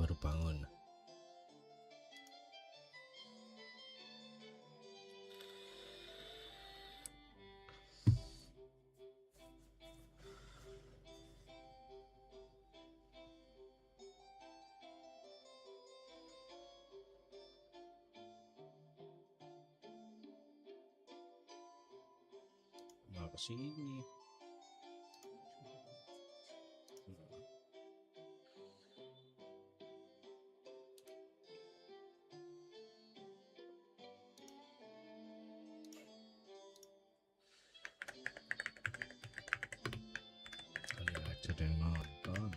baru bangun. Mau kesini. Kali aja ada yang nonton.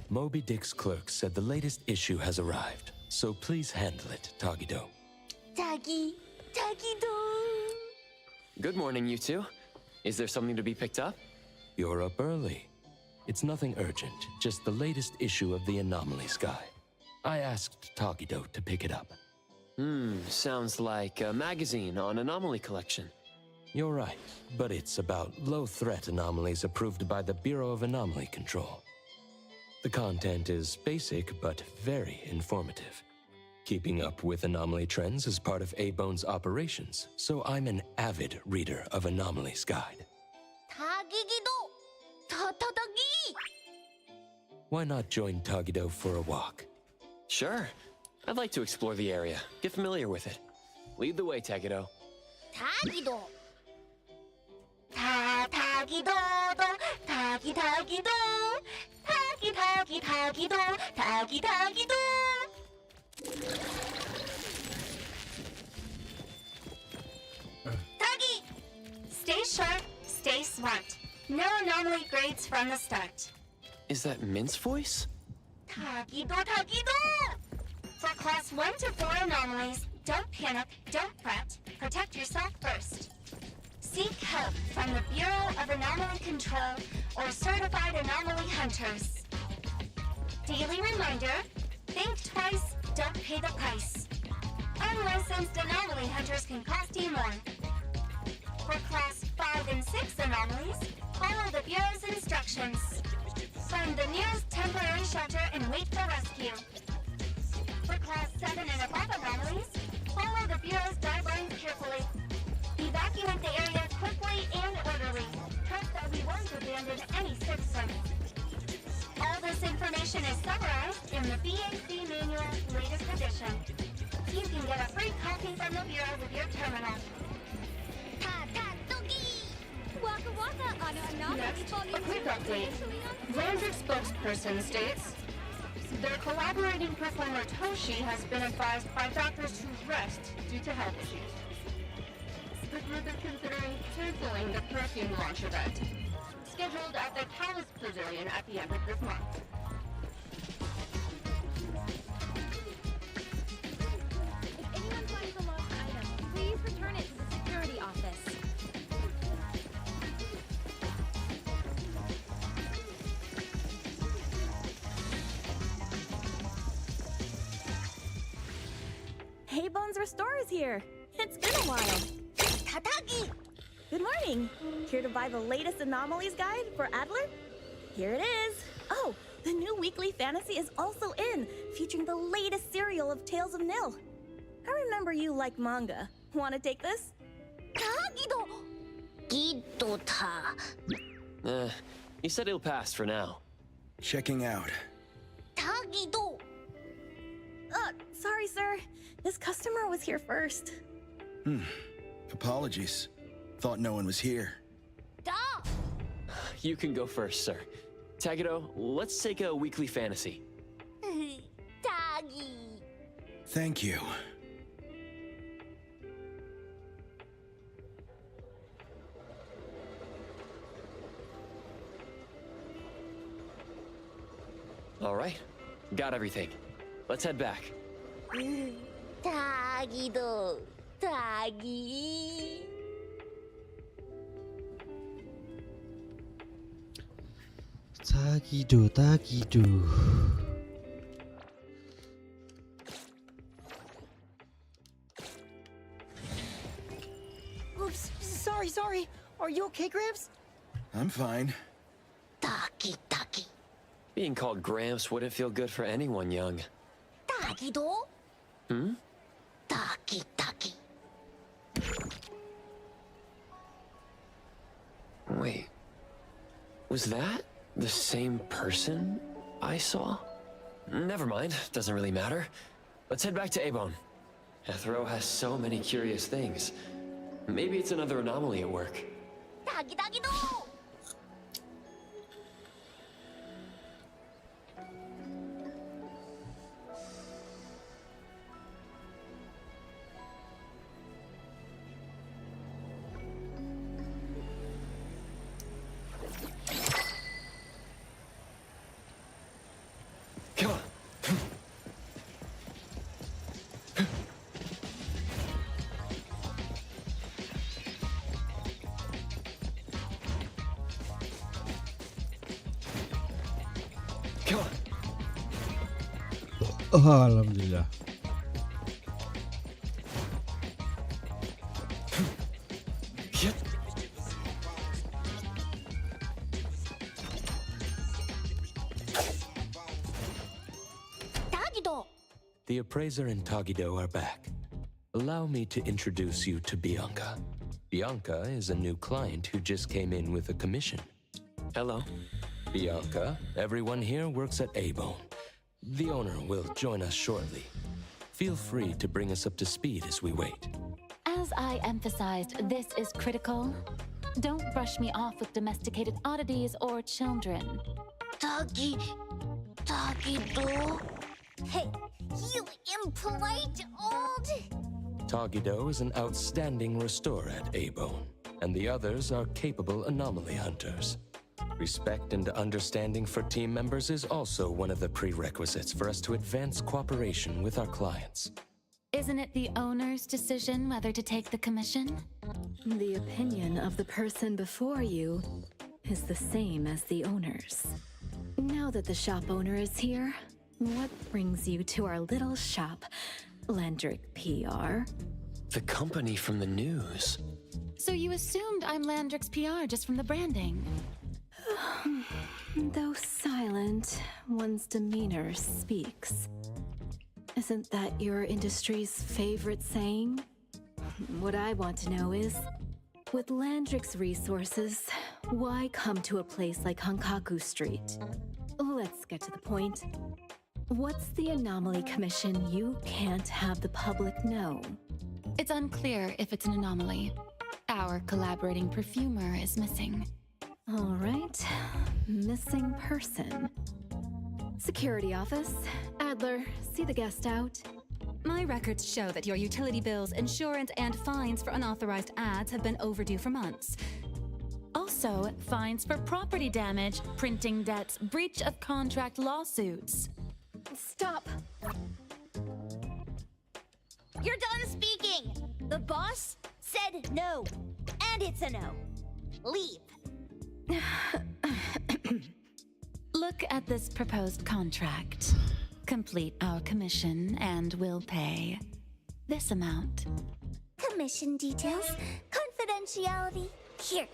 Moby Dick's clerk said the latest issue has arrived, so please handle it, Tagido. Tagido. Good morning, you two. Is there something to be picked up? You're up early. It's nothing urgent, just the latest issue of the Anomaly Sky. I asked Tagido to pick it up. Sounds like a magazine on anomaly collection. You're right, but it's about low-threat anomalies approved by the Bureau of Anomaly Control. The content is basic, but very informative. Keeping up with anomaly trends is part of A-Bone's operations, so I'm an avid reader of Anomaly's Guide. Tagido. Tatagi. Why not join Tagido for a walk? Sure. I'd like to explore the area, get familiar with it. Lead the way, Tagido. Tagido. Tagido. Tagido. Tagido. Tagi! Stay sharp, stay smart. No anomaly grades from the start. Is that Mint's voice? Tagido. For class 1 to 4 anomalies, don't panic, don't fret. Protect yourself first. Seek help from the Bureau of Anomaly Control or certified anomaly hunters. Daily reminder, think twice, don't pay the price. Unlicensed anomaly hunters can cost you more. For class 5 and 6 anomalies, follow the Bureau's instructions. Find the nearest temporary shelter and wait for rescue. For class 7 and above anomalies, follow the Bureau's guidelines carefully. Evacuate the area quickly and orderly. Trust that we won't abandon any citizen. All this information is summarized in the BAC Manual, latest edition. You can get a free copy from the Bureau with your terminal. Next, a quick update. Lanjut spokesperson states, their collaborating performer Toshi has been advised by doctors to rest due to health issues. The group is considering canceling the perfume launch event, scheduled at the Callus Pavilion at the end of this month. If anyone finds a lost item, please return it to the security office. Hey Bones Restore is here. It's been a while. Tatagi! Good morning. Here to buy the latest Anomalies guide for Adler? Here it is. Oh, the new weekly fantasy is also in, featuring the latest serial of Tales of Nil. I remember you like manga. Want to take this? Tagido! Gido-ta. He said he'll pass for now. Checking out. Tagido! Sorry, sir. This customer was here first. Apologies. Thought no one was here. Stop! You can go first, sir. Tagido, let's take a weekly fantasy. Doggy. Thank you. All right, got everything. Let's head back. Doggy-do. Doggy. Tagido. Oops, sorry. Are you okay, Gramps? I'm fine. Doggy. Being called Gramps wouldn't feel good for anyone young. Doggy-do. Hmm? Doggy. Wait, was that the same person I saw? Never mind, doesn't really matter. Let's head back to Abon. Ethro has so many curious things. Maybe it's another anomaly at work. Doggy-do. Come on. Come on. Oh, alhamdulillah. Yep. Doggy-do. The appraiser and Tagido are back. Allow me to introduce you to Bianca. Bianca is a new client who just came in with a commission. Hello. Bianca, everyone here works at Abon. The owner will join us shortly. Feel free to bring us up to speed as we wait. As I emphasized, this is critical. Don't brush me off with domesticated oddities or children. Doggy-do. Hey, you impolite old... Tagido is an outstanding restorer at Abon, and the others are capable anomaly hunters. Respect and understanding for team members is also one of the prerequisites for us to advance cooperation with our clients. Isn't it the owner's decision whether to take the commission? The opinion of the person before you is the same as the owner's. Now that the shop owner is here, what brings you to our little shop, Landrick PR? The company from the news. So you assumed I'm Landrick's PR just from the branding? Though silent, one's demeanor speaks. Isn't that your industry's favorite saying? What I want to know is, with Landrick's resources, why come to a place like Hankaku Street? Let's get to the point. What's the anomaly commission you can't have the public know? It's unclear if it's an anomaly. Our collaborating perfumer is missing. All right, missing person. Security office. Adler, see the guest out. My records show that your utility bills, insurance, and fines for unauthorized ads have been overdue for months. Also, fines for property damage, printing debts, breach of contract lawsuits. Stop! You're done speaking! The boss said no. And it's a no. Leave. Look at this proposed contract. Complete our commission and we'll pay this amount. Commission details, confidentiality. Here.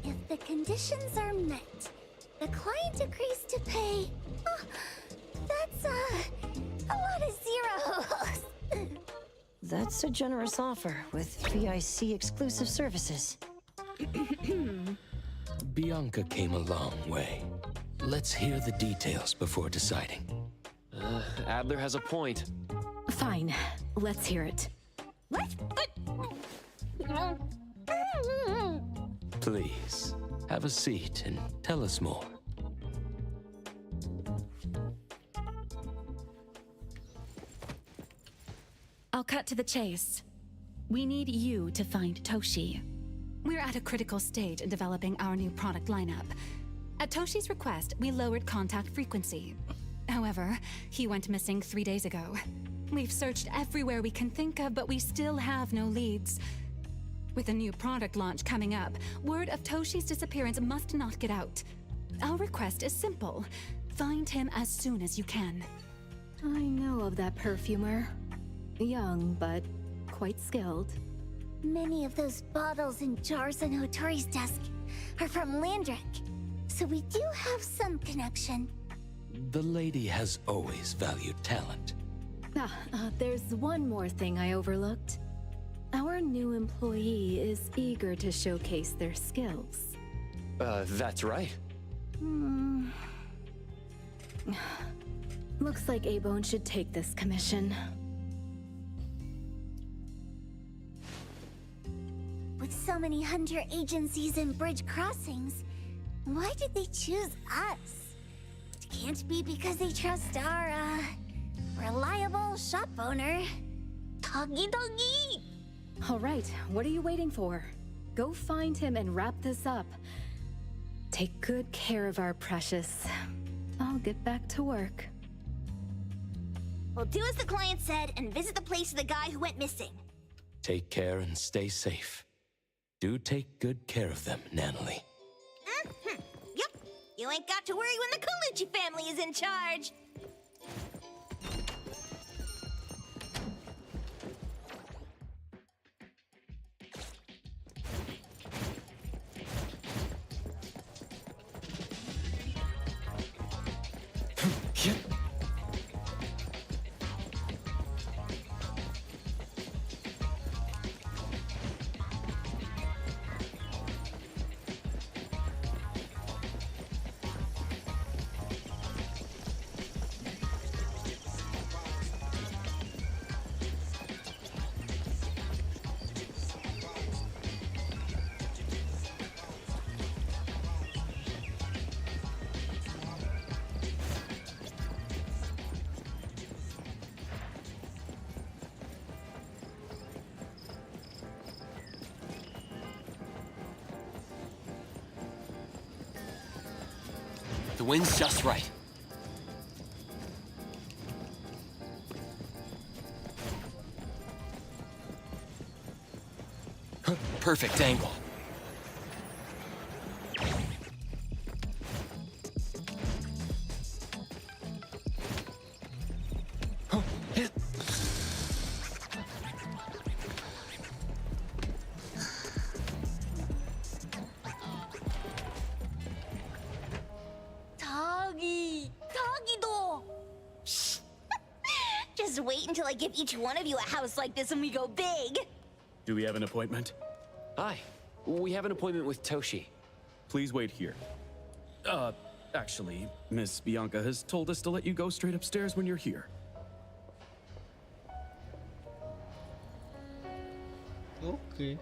If the conditions are met, the client agrees to pay. Oh, that's a lot of zeros. That's a generous offer with VIC exclusive services. Bianca came a long way. Let's hear the details before deciding. Adler has a point. Fine, let's hear it. What? Please, have a seat and tell us more. I'll cut to the chase. We need you to find Toshi. We're at a critical stage in developing our new product lineup. At Toshi's request, we lowered contact frequency. However, he went missing 3 days ago. We've searched everywhere we can think of, but we still have no leads. With a new product launch coming up, word of Toshi's disappearance must not get out. Our request is simple. Find him as soon as you can. I know of that perfumer. Young, but quite skilled. Many of those bottles and jars on Hotori's desk are from Landrick, so we do have some connection. The lady has always valued talent. There's one more thing I overlooked. Our new employee is eager to showcase their skills. That's right. Looks like A-Bone should take this commission. With so many hunter agencies and bridge crossings, why did they choose us? It can't be because they trust our, reliable shop owner. Doggy doggy! All right, what are you waiting for? Go find him and wrap this up. Take good care of our precious. I'll get back to work. We'll do as the client said and visit the place of the guy who went missing. Take care and stay safe. Do take good care of them, Natalie. Yep. You ain't got to worry when the Colucci family is in charge. The wind's just right. Perfect angle. Just wait until I give each one of you a house like this when we go big. Do we have an appointment? Hi. We have an appointment with Toshi. Please wait here. Actually, Miss Bianca has told us to let you go straight upstairs when you're here. Okay.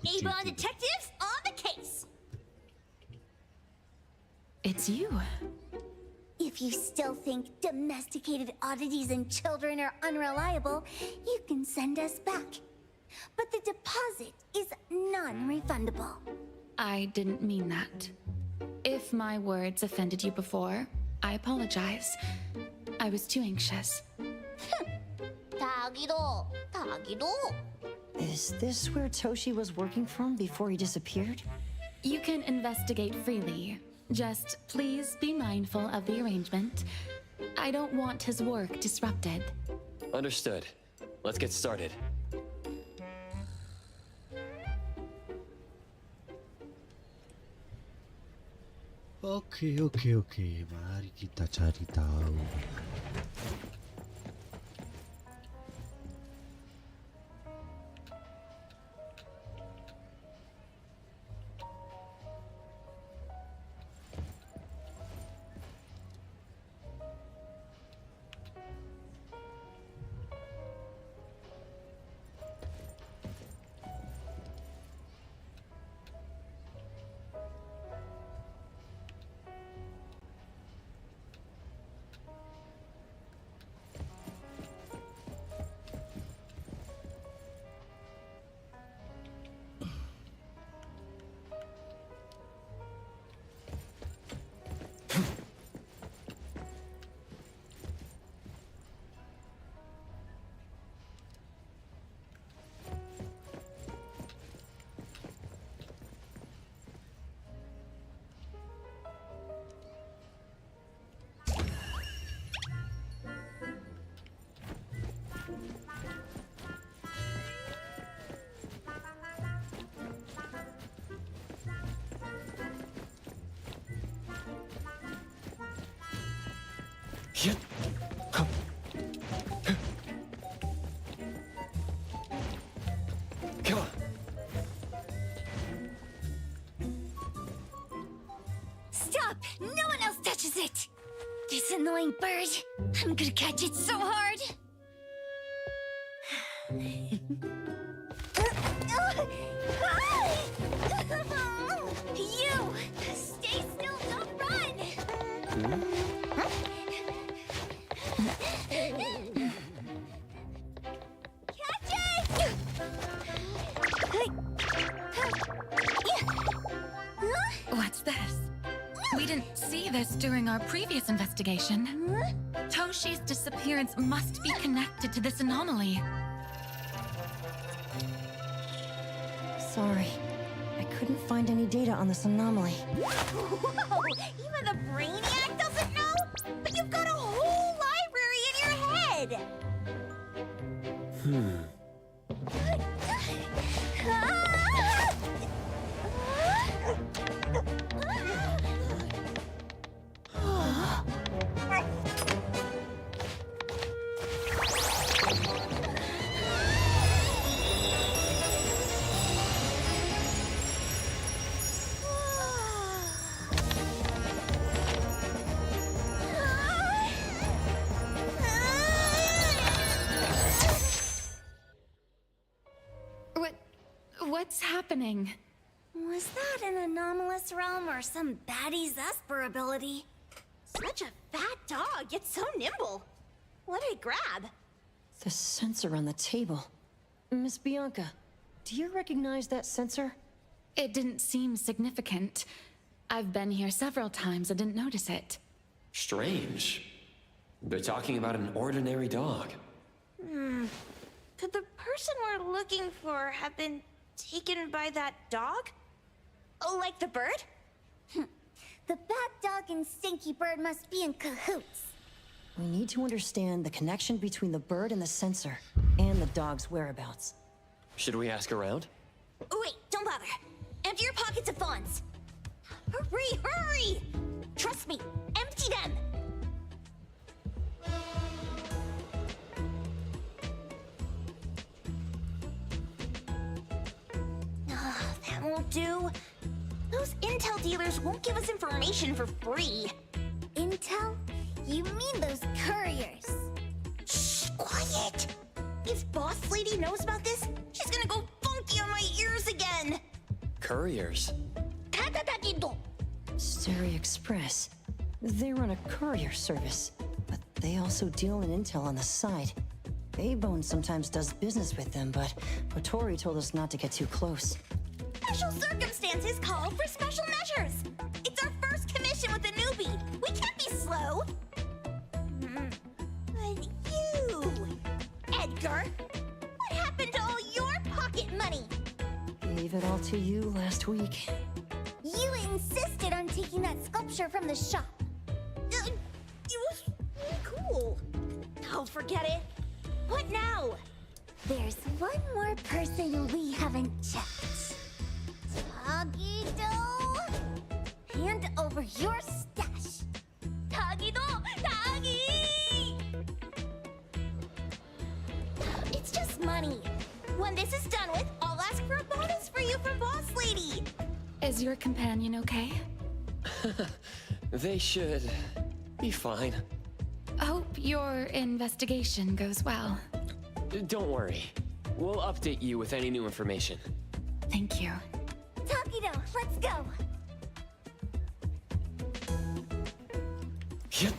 A-Bond detectives on the case. It's you. If you still think domesticated oddities and children are unreliable, you can send us back. But the deposit is non-refundable. I didn't mean that. If my words offended you before, I apologize. I was too anxious. Tagido, Tagido. Is this where Toshi was working from before he disappeared? You can investigate freely, Just please be mindful of the arrangement. I don't want his work disrupted. Understood. Let's get started. Oke. Mari kita cari tahu. Come on. Stop! No one else touches it! This annoying bird. I'm gonna catch it so hard. You! Stay still, don't run! Catch it! What's this? We didn't see this during our previous investigation. Toshi's disappearance must be connected to this anomaly. Sorry. I couldn't find any data on this anomaly. Whoa! Even the brainiac doesn't know? But you've got a whole library in your head! What's happening? Was that an anomalous realm or some baddie's Esper ability? Such a fat dog, yet so nimble. What did it grab? The sensor on the table. Miss Bianca, do you recognize that sensor? It didn't seem significant. I've been here several times and didn't notice it. Strange. They're talking about an ordinary dog. Could the person we're looking for have been taken by that dog? Oh, like the bird? The bad dog and stinky bird must be in cahoots. We need to understand the connection between the bird and the sensor, and the dog's whereabouts. Should we ask around? Oh, wait, don't bother. Empty your pockets of funds. Hurry! Trust me, empty them! That won't do. Those intel dealers won't give us information for free. Intel? You mean those couriers? Shh, quiet! If Boss Lady knows about this, she's gonna go funky on my ears again! Couriers? Stereo Express. They run a courier service, but they also deal in intel on the side. A-Bone sometimes does business with them, but Otori told us not to get too close. Special circumstances call for special measures! It's our first commission with a newbie! We can't be slow! But you... Edgar! What happened to all your pocket money? Gave it all to you last week. You insisted on taking that sculpture capture from the shop. It was really cool. Oh, forget it. What now? There's one more person we haven't checked. Tagido! Hand over your stash. Tagido! Tagi! It's just money. When this is done with, I'll ask for a bonus for you from Boss Lady. Is your companion okay? They should be fine. Hope your investigation goes well. Don't worry. We'll update you with any new information. Thank you. Tagido, let's go. Yep.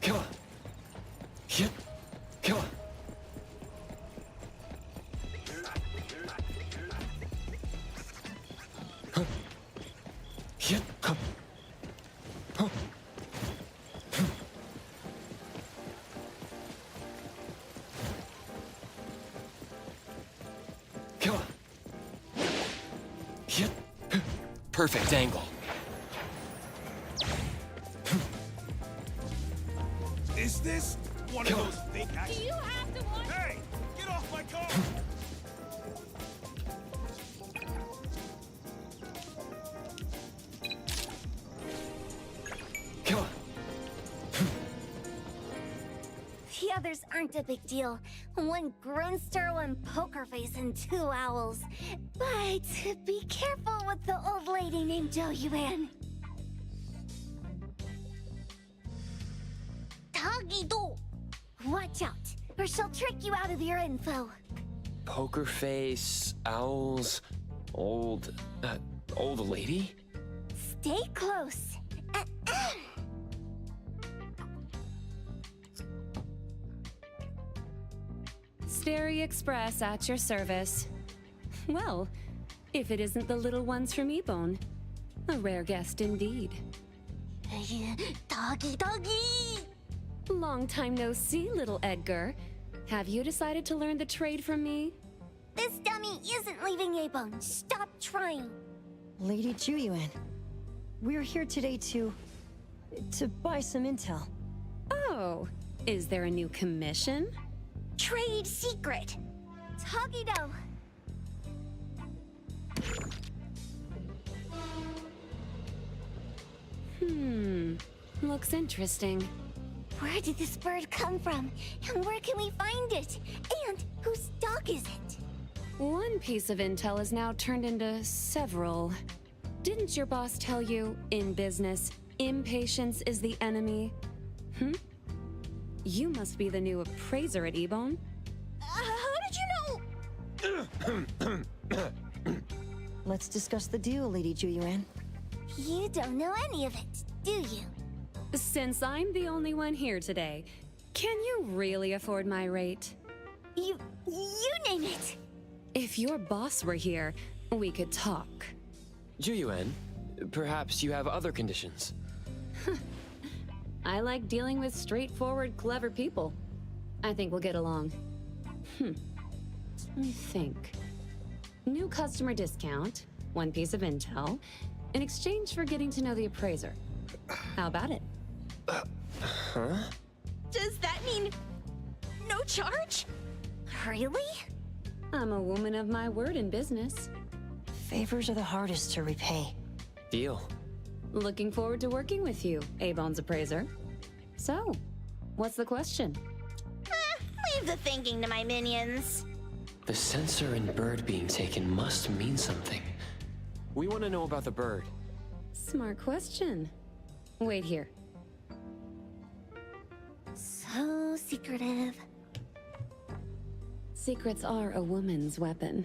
Come on. Yep. Come on. Huh. Yep. Come. Huh. Come on. Yep. Perfect angle. Is this one of those fake accidents? Do you have to watch? Hey! Get off my car! Come on. The others aren't a big deal. One grunster, one poker face, and 2 owls. But be careful with the old lady named Jo Yuan. Tagido! Watch out, or she'll trick you out of your info. Poker face, owls, old lady? Stay close. Stary Express at your service. Well, if it isn't the little ones from Ebone. A rare guest indeed. Doggy! Long time no see, little Edgar. Have you decided to learn the trade from me? This dummy isn't leaving Abone. Stop trying. Lady Juyuan, we're here today to buy some intel. Oh, is there a new commission? Trade secret. Tagido. Looks interesting. Where did this bird come from? And where can we find it? And whose dog is it? One piece of intel is now turned into several. Didn't your boss tell you, in business, impatience is the enemy? You must be the new appraiser at Ebone. How did you know? Let's discuss the deal, Lady Juyuan. You don't know any of it, do you? Since I'm the only one here today, can you really afford my rate? You name it. If your boss were here, we could talk. Juyuan, perhaps you have other conditions. I like dealing with straightforward, clever people. I think we'll get along. Let me think. New customer discount, one piece of intel, in exchange for getting to know the appraiser. How about it? Huh? Does that mean no charge? Really? I'm a woman of my word in business. Favors are the hardest to repay. Deal. Looking forward to working with you, Abone's appraiser. So, what's the question? Leave the thinking to my minions. The sensor and bird being taken must mean something. We want to know about the bird. Smart question. Wait here. secretive. Secrets are a woman's weapon.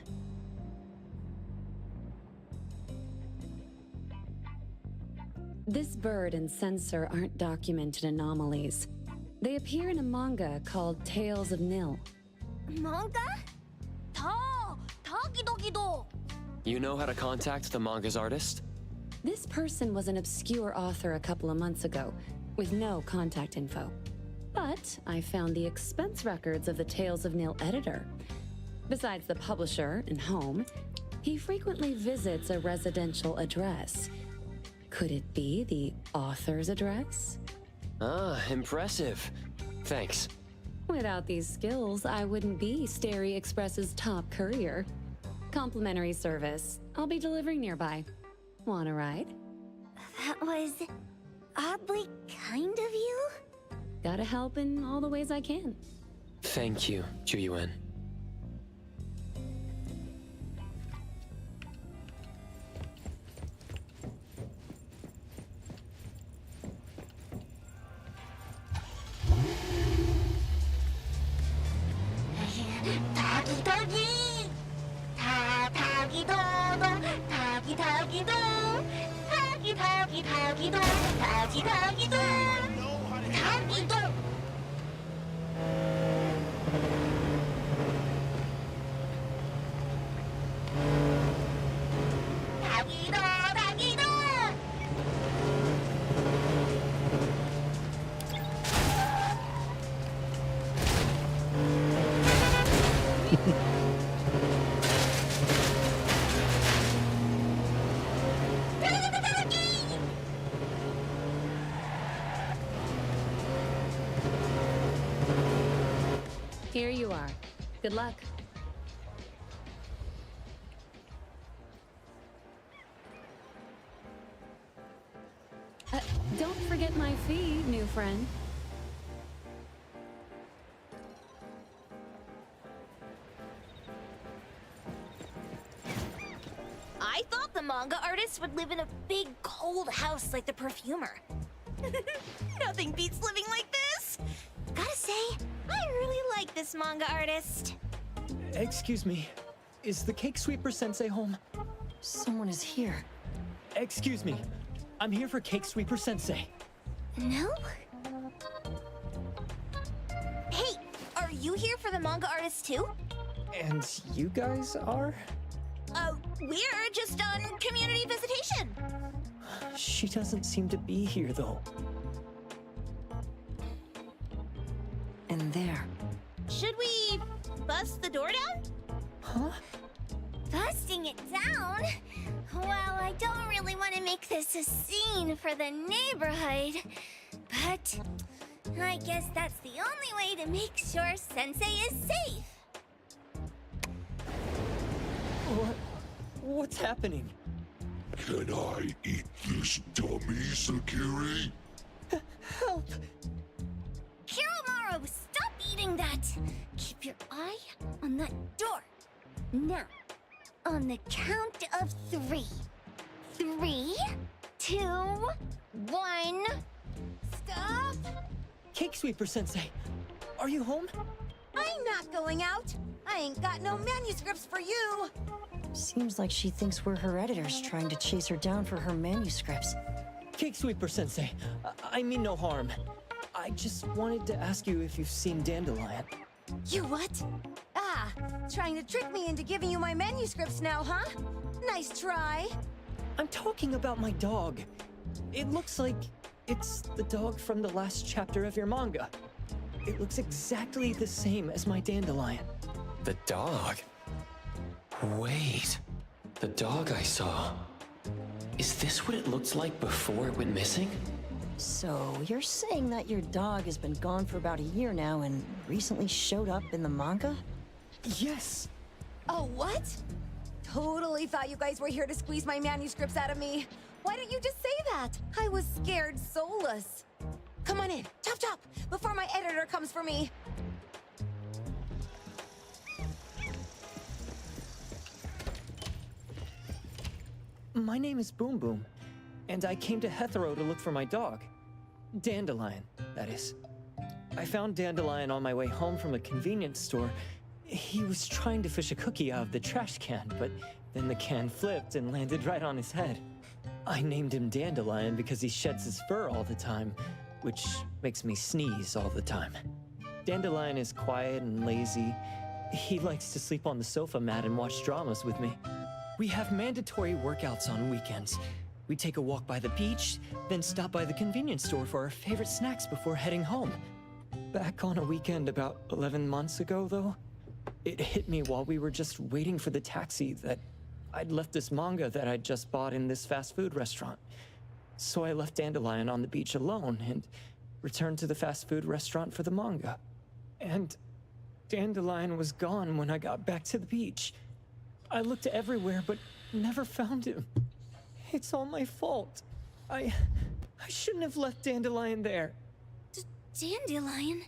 This bird and sensor aren't documented anomalies. They appear in a manga called Tales of Nil. Manga? Gido. You know how to contact the manga's artist? This person was an obscure author a couple of months ago, with no contact info. But I found the expense records of the Tales of Nil editor. Besides the publisher and home, he frequently visits a residential address. Could it be the author's address? Ah, impressive. Thanks. Without these skills, I wouldn't be Starry Express's top courier. Complimentary service. I'll be delivering nearby. Want a ride? That was oddly kind of you? Gotta help in all the ways I can. Thank you, Juyuan. Here you are. Good luck. Don't forget my fee, new friend. I thought the manga artist would live in a big, cold house like the perfumer. Nothing beats living like this! Gotta say, I really like this manga artist. Excuse me. Is the Cake Sweeper Sensei home? Someone is here. Excuse me. I'm here for Cake Sweeper Sensei. No? Hey, are you here for the manga artist too? And you guys are? We're just on community visitation. She doesn't seem to be here, though. And there. Should we bust the door down? Huh? Busting it down? Well, I don't really want to make this a scene for the neighborhood, but I guess that's the only way to make sure Sensei is safe. What's happening? Can I eat this dummy, Sakiri? Help! Kiromaru, stop eating that! Keep your eye on that door. Now, on the count of 3. 3, 2, 1. Stop! Cake Sweeper Sensei, are you home? I'm not going out. I ain't got no manuscripts for you. Seems like she thinks we're her editors trying to chase her down for her manuscripts. Cake Sweeper Sensei, I mean no harm. I just wanted to ask you if you've seen Dandelion. You what? Ah, trying to trick me into giving you my manuscripts now, huh? Nice try. I'm talking about my dog. It looks like it's the dog from the last chapter of your manga. It looks exactly the same as my Dandelion. The dog? Wait. The dog I saw. Is this what it looked like before it went missing? So, you're saying that your dog has been gone for about a year now and recently showed up in the manga? Yes! Oh, what? Totally thought you guys were here to squeeze my manuscripts out of me. Why don't you just say that? I was scared soulless. Come on in, chop chop, before my editor comes for me. My name is Boom Boom, and I came to Hetero to look for my dog. Dandelion, that is. I found Dandelion on my way home from a convenience store. He was trying to fish a cookie out of the trash can, but then the can flipped and landed right on his head. I named him Dandelion because he sheds his fur all the time, which makes me sneeze all the time. Dandelion is quiet and lazy. He likes to sleep on the sofa mat and watch dramas with me. We have mandatory workouts on weekends. We take a walk by the beach, then stop by the convenience store for our favorite snacks before heading home. Back on a weekend about 11 months ago, though, it hit me while we were just waiting for the taxi that I'd left this manga that I'd just bought in this fast food restaurant. So I left Dandelion on the beach alone and returned to the fast food restaurant for the manga. And Dandelion was gone when I got back to the beach. I looked everywhere but never found him. It's all my fault. I shouldn't have left Dandelion there. Dandelion?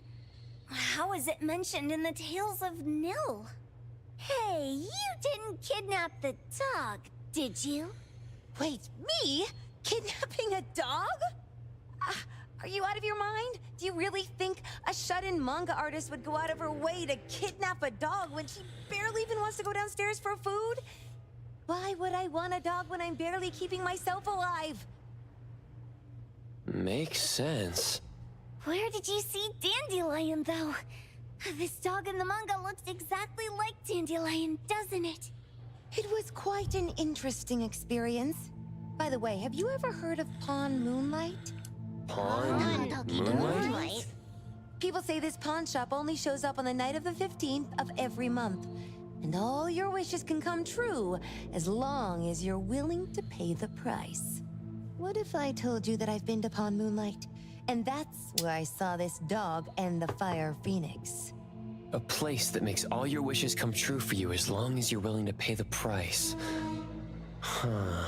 How is it mentioned in the Tales of Nil? Hey, you didn't kidnap the dog, did you? Wait, me? Kidnapping a dog? Are you out of your mind? Do you really think a shut-in manga artist would go out of her way to kidnap a dog when she barely even wants to go downstairs for food? Why would I want a dog when I'm barely keeping myself alive? Makes sense. Where did you see Dandelion, though? This dog in the manga looks exactly like Dandelion, doesn't it? It was quite an interesting experience. By the way, have you ever heard of Pawn Moonlight? Pawn Moonlight? People say this pawn shop only shows up on the night of the 15th of every month. And all your wishes can come true as long as you're willing to pay the price. What if I told you that I've been to Pawn Moonlight? And that's where I saw this dog and the Fire Phoenix. A place that makes all your wishes come true for you as long as you're willing to pay the price. Huh.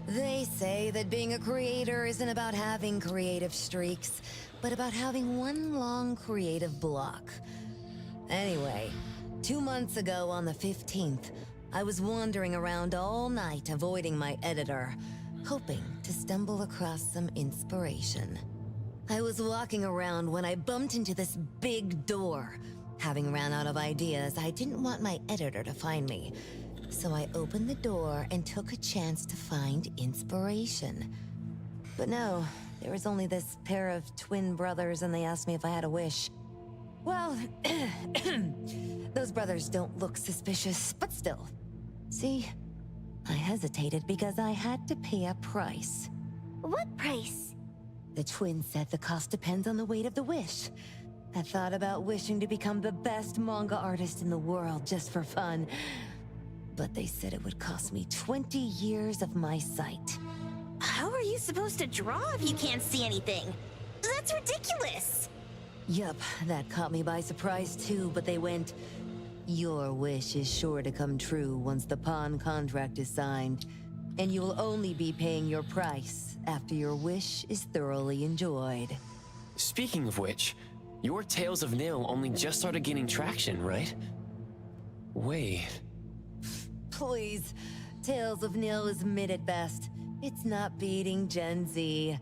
They say that being a creator isn't about having creative streaks, but about having one long creative block. Anyway, 2 months ago on the 15th, I was wandering around all night avoiding my editor, hoping to stumble across some inspiration. I was walking around when I bumped into this big door. Having ran out of ideas, I didn't want my editor to find me. So I opened the door and took a chance to find inspiration. But no, there was only this pair of twin brothers and they asked me if I had a wish. Well, those brothers don't look suspicious, but still. See, I hesitated because I had to pay a price. What price? The twins said the cost depends on the weight of the wish. I thought about wishing to become the best manga artist in the world just for fun. But they said it would cost me 20 years of my sight. How are you supposed to draw if you can't see anything? That's ridiculous! Yup, that caught me by surprise too, but they went, "Your wish is sure to come true once the pawn contract is signed, and you will only be paying your price after your wish is thoroughly enjoyed." Speaking of which, your Tales of Nil only just started gaining traction, right? Wait. Please, Tales of Nil is mid at best. It's not beating Gen Z.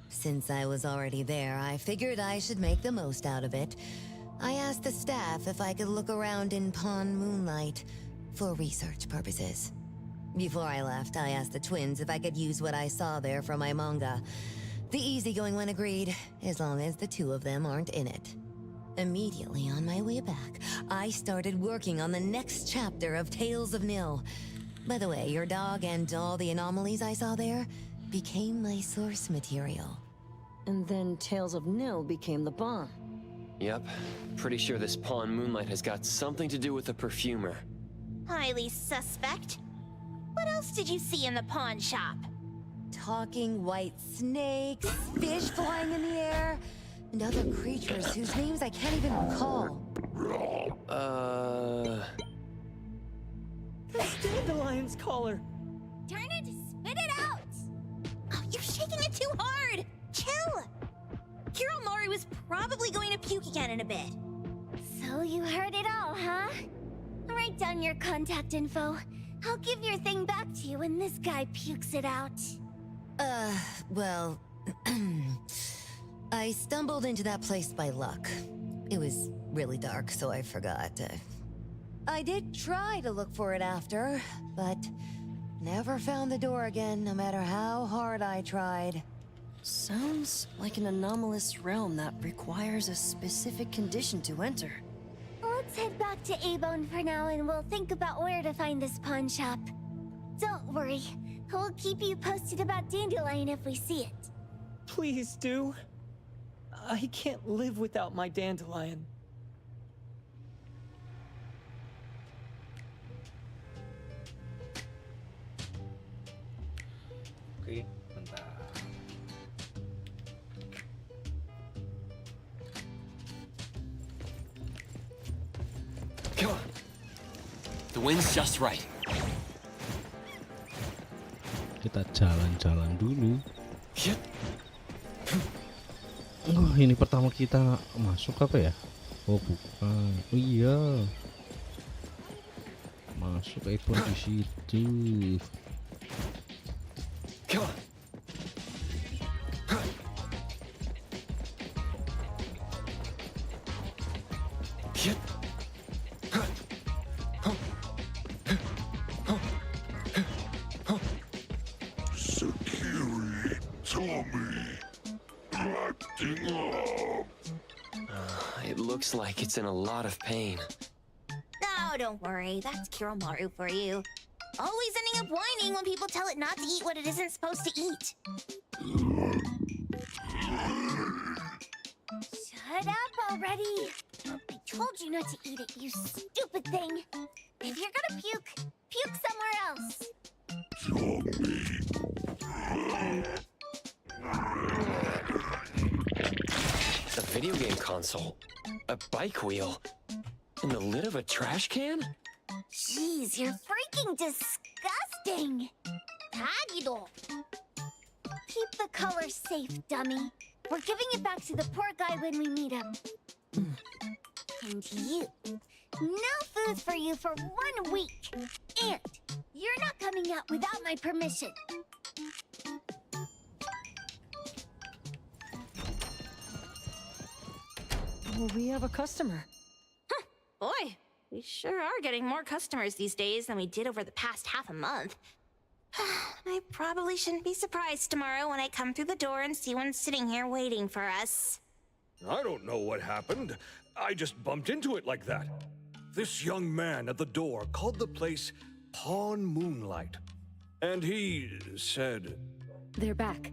Since I was already there, I figured I should make the most out of it. I asked the staff if I could look around in Pawn Moonlight for research purposes. Before I left, I asked the twins if I could use what I saw there for my manga. The easygoing one agreed, as long as the two of them aren't in it. Immediately on my way back, I started working on the next chapter of Tales of Nil. By the way, your dog and all the anomalies I saw there became my source material. And then Tales of Nil became the bomb. Yep. Pretty sure this Pawn Moonlight has got something to do with the perfumer. Highly suspect. What else did you see in the pawn shop? Talking white snakes, fish flying in the air, and other creatures whose names I can't even recall. That's Dandelion's collar! Turn it, spit it out! Oh, you're shaking it too hard! Chill! Hiromori was probably going to puke again in a bit. So you heard it all, huh? Write down your contact info. I'll give your thing back to you when this guy pukes it out. Well... I stumbled into that place by luck. It was really dark, so I forgot. I did try to look for it after, but never found the door again, no matter how hard I tried. Sounds like an anomalous realm that requires a specific condition to enter. Let's head back to A-Bone for now and we'll think about where to find this pawn shop. Don't worry. We'll keep you posted about Dandelion if we see it. Please do. I can't live without my Dandelion. Oke, bentar. Come on. The wind's just right. Kita jalan-jalan dulu. Oh, ini pertama kita masuk apa ya? Oh, bukan. Oh iya. Masuk Everness di situ. Come on. Sakiri, Tommy, acting up. It looks like it's in a lot of pain. Oh, don't worry. That's Kiromaru for you. Always ending up whining when people tell it not to eat what it isn't supposed to eat. Shut up already. I told you not to eat it, you stupid thing. If you're gonna puke, puke somewhere else. A video game console, a bike wheel, and the lid of a trash can? Jeez, you're freaking disgusting. Tagido. Keep the color safe, dummy. We're giving it back to the poor guy when we meet him. And you. No food for you for 1 week. And you're not coming out without my permission. We have a customer. Boy, we sure are getting more customers these days than we did over the past half a month. I probably shouldn't be surprised tomorrow when I come through the door and see one sitting here waiting for us. I don't know what happened. I just bumped into it like that. This young man at the door called the place Pawn Moonlight. And he said... They're back.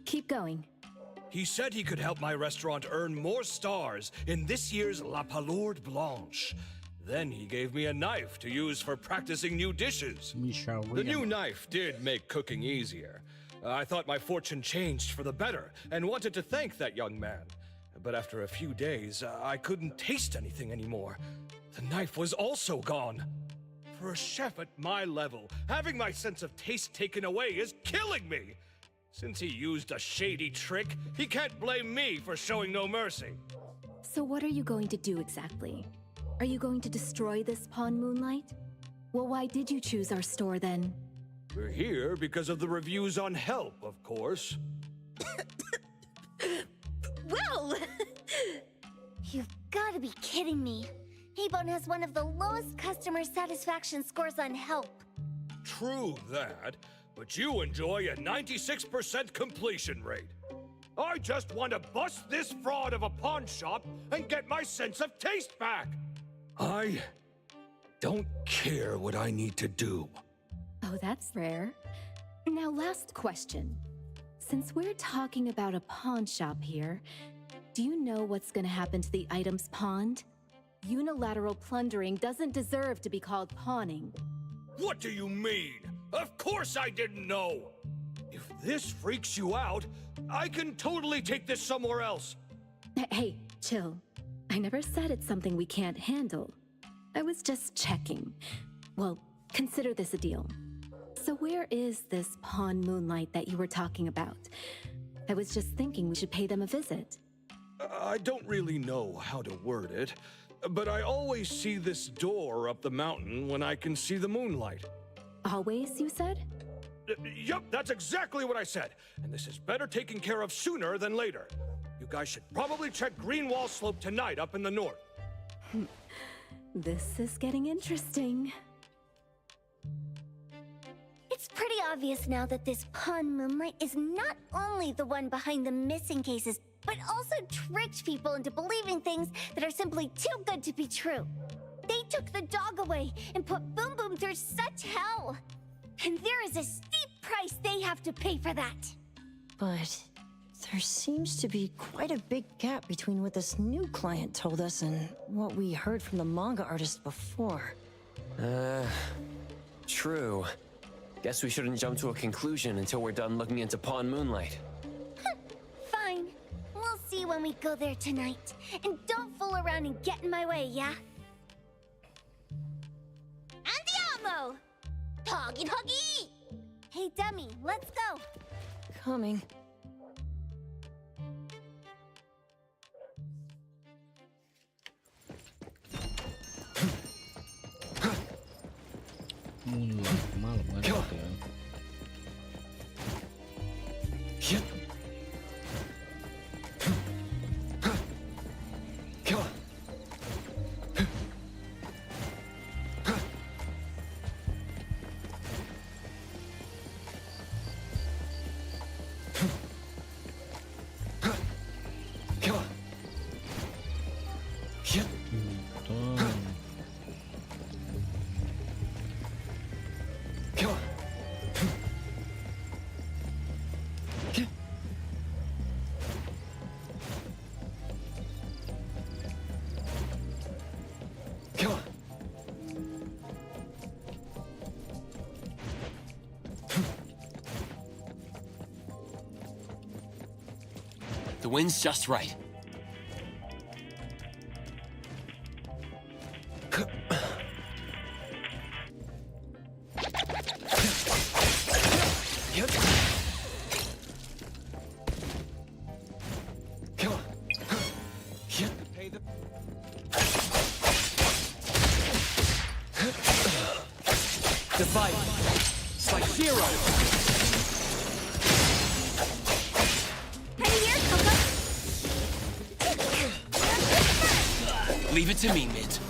Keep going. He said he could help my restaurant earn more stars in this year's La Palourde Blanche. Then he gave me a knife to use for practicing new dishes. The new knife did make cooking easier. I thought my fortune changed for the better and wanted to thank that young man. But after a few days, I couldn't taste anything anymore. The knife was also gone. For a chef at my level, having my sense of taste taken away is killing me. Since he used a shady trick, he can't blame me for showing no mercy. So what are you going to do exactly? Are you going to destroy this Pawn Moonlight? Well, why did you choose our store then? We're here because of the reviews on Help, of course. Well! You've got to be kidding me. A-Bone has one of the lowest customer satisfaction scores on Help. True that, but you enjoy a 96% completion rate. I just want to bust this fraud of a pawn shop and get my sense of taste back. I don't care what I need to do. Oh, that's rare. Now, last question. Since we're talking about a pawn shop here, do you know what's gonna happen to the items pawned? Unilateral plundering doesn't deserve to be called pawning. What do you mean? Of course I didn't know! If this freaks you out, I can totally take this somewhere else. Hey, chill. I never said it's something we can't handle. I was just checking. Well, consider this a deal. So where is this Pawn Moonlight that you were talking about? I was just thinking we should pay them a visit. I don't really know how to word it, but I always see this door up the mountain when I can see the moonlight. Always, you said? Yup, that's exactly what I said. And this is better taken care of sooner than later. You guys should probably check Greenwall Slope tonight up in the north. This is getting interesting. It's pretty obvious now that this pawn Moonlight is not only the one behind the missing cases, but also tricked people into believing things that are simply too good to be true. They took the dog away and put Boom Boom through such hell. And there is a steep price they have to pay for that. But there seems to be quite a big gap between what this new client told us and what we heard from the manga artist before. True. Guess we shouldn't jump to a conclusion until we're done looking into Pawn Moonlight. Fine. We'll see when we go there tonight. And don't fool around and get in my way, yeah? Andiamo! Huggy huggy! Hey, Demi, let's go. Coming. Moonlight malam kan gitu ya. The wind's just right. The fight by Zero. Leave it to me, Mint.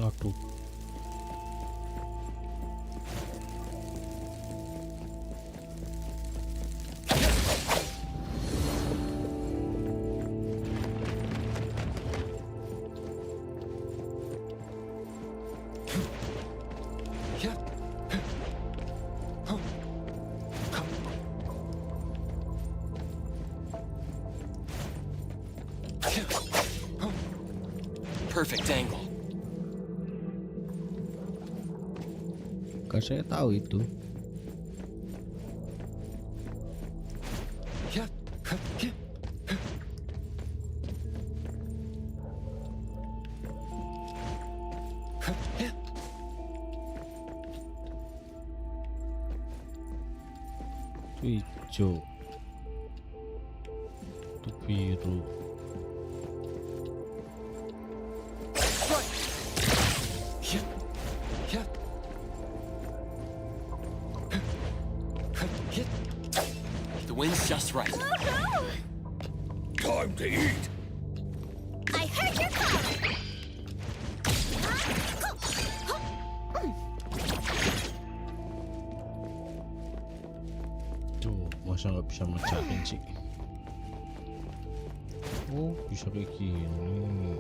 Aduh. Perfect angle. Kan saya tahu itu. Itu hijau. Itu biru. The wind's just right. Time to eat. I heard your call. Tuh, masa nggak bisa mecahin sih? Oh, bisa kayak gini.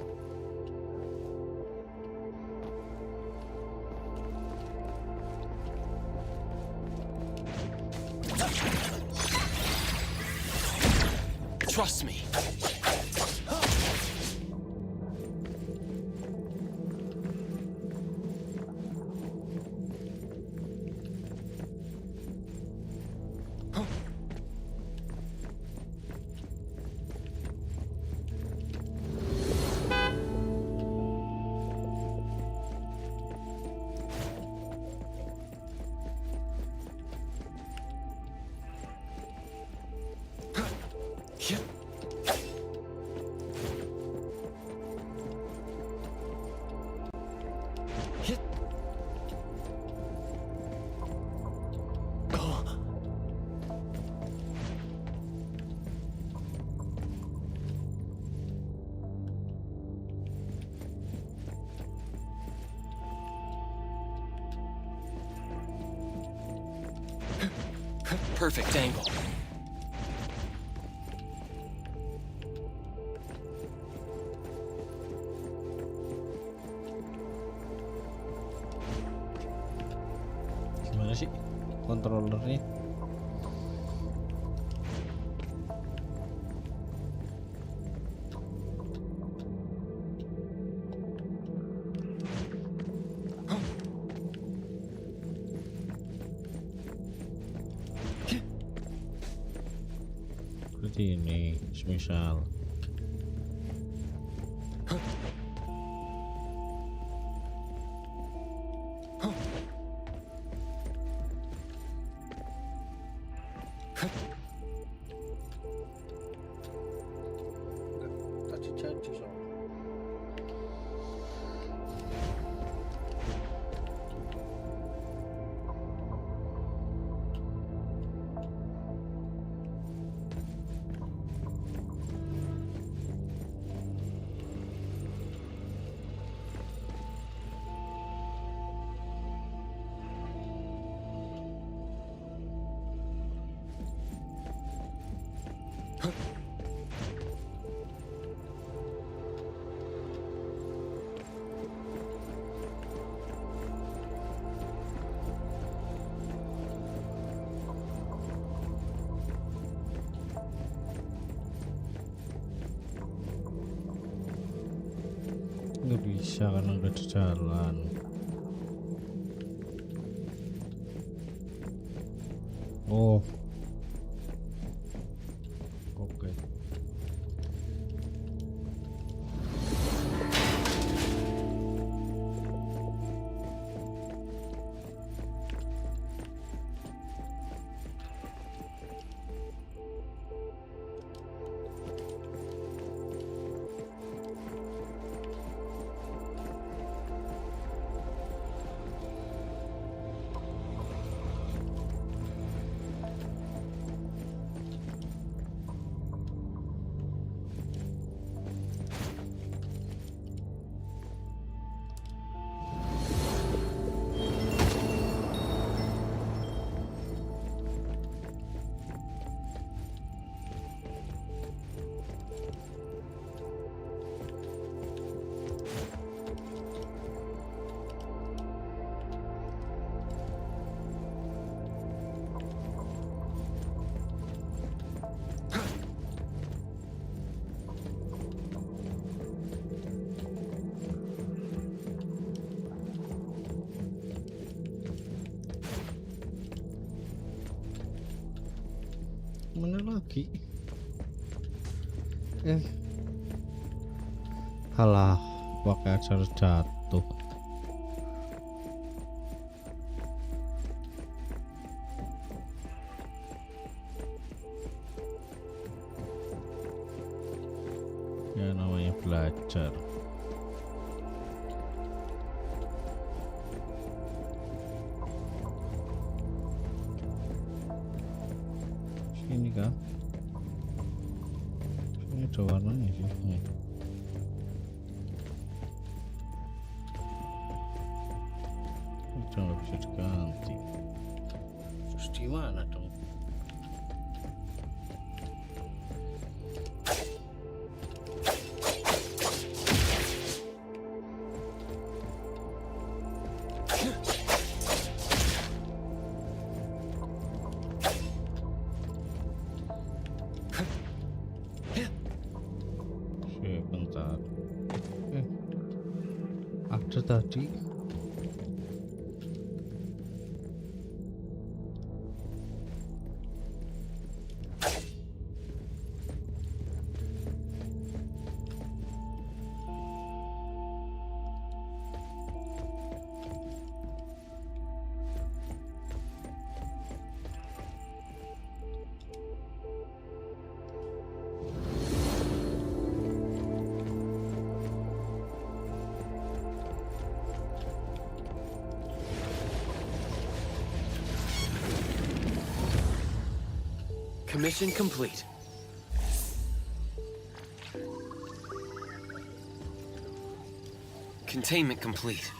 Trust me. Perfect angle. Gimana sih kontrolernya? Seperti ini, semisal. Nggak bisa karena udah di jalan. Oh, oke. Mana lagi? Halah, pakai acara jatuh. Ya namanya belajar. Ini kan ini ada warnanya sih. Udah nggak bisa diganti. Terus di mana dong? tadi. Commission complete. Containment complete.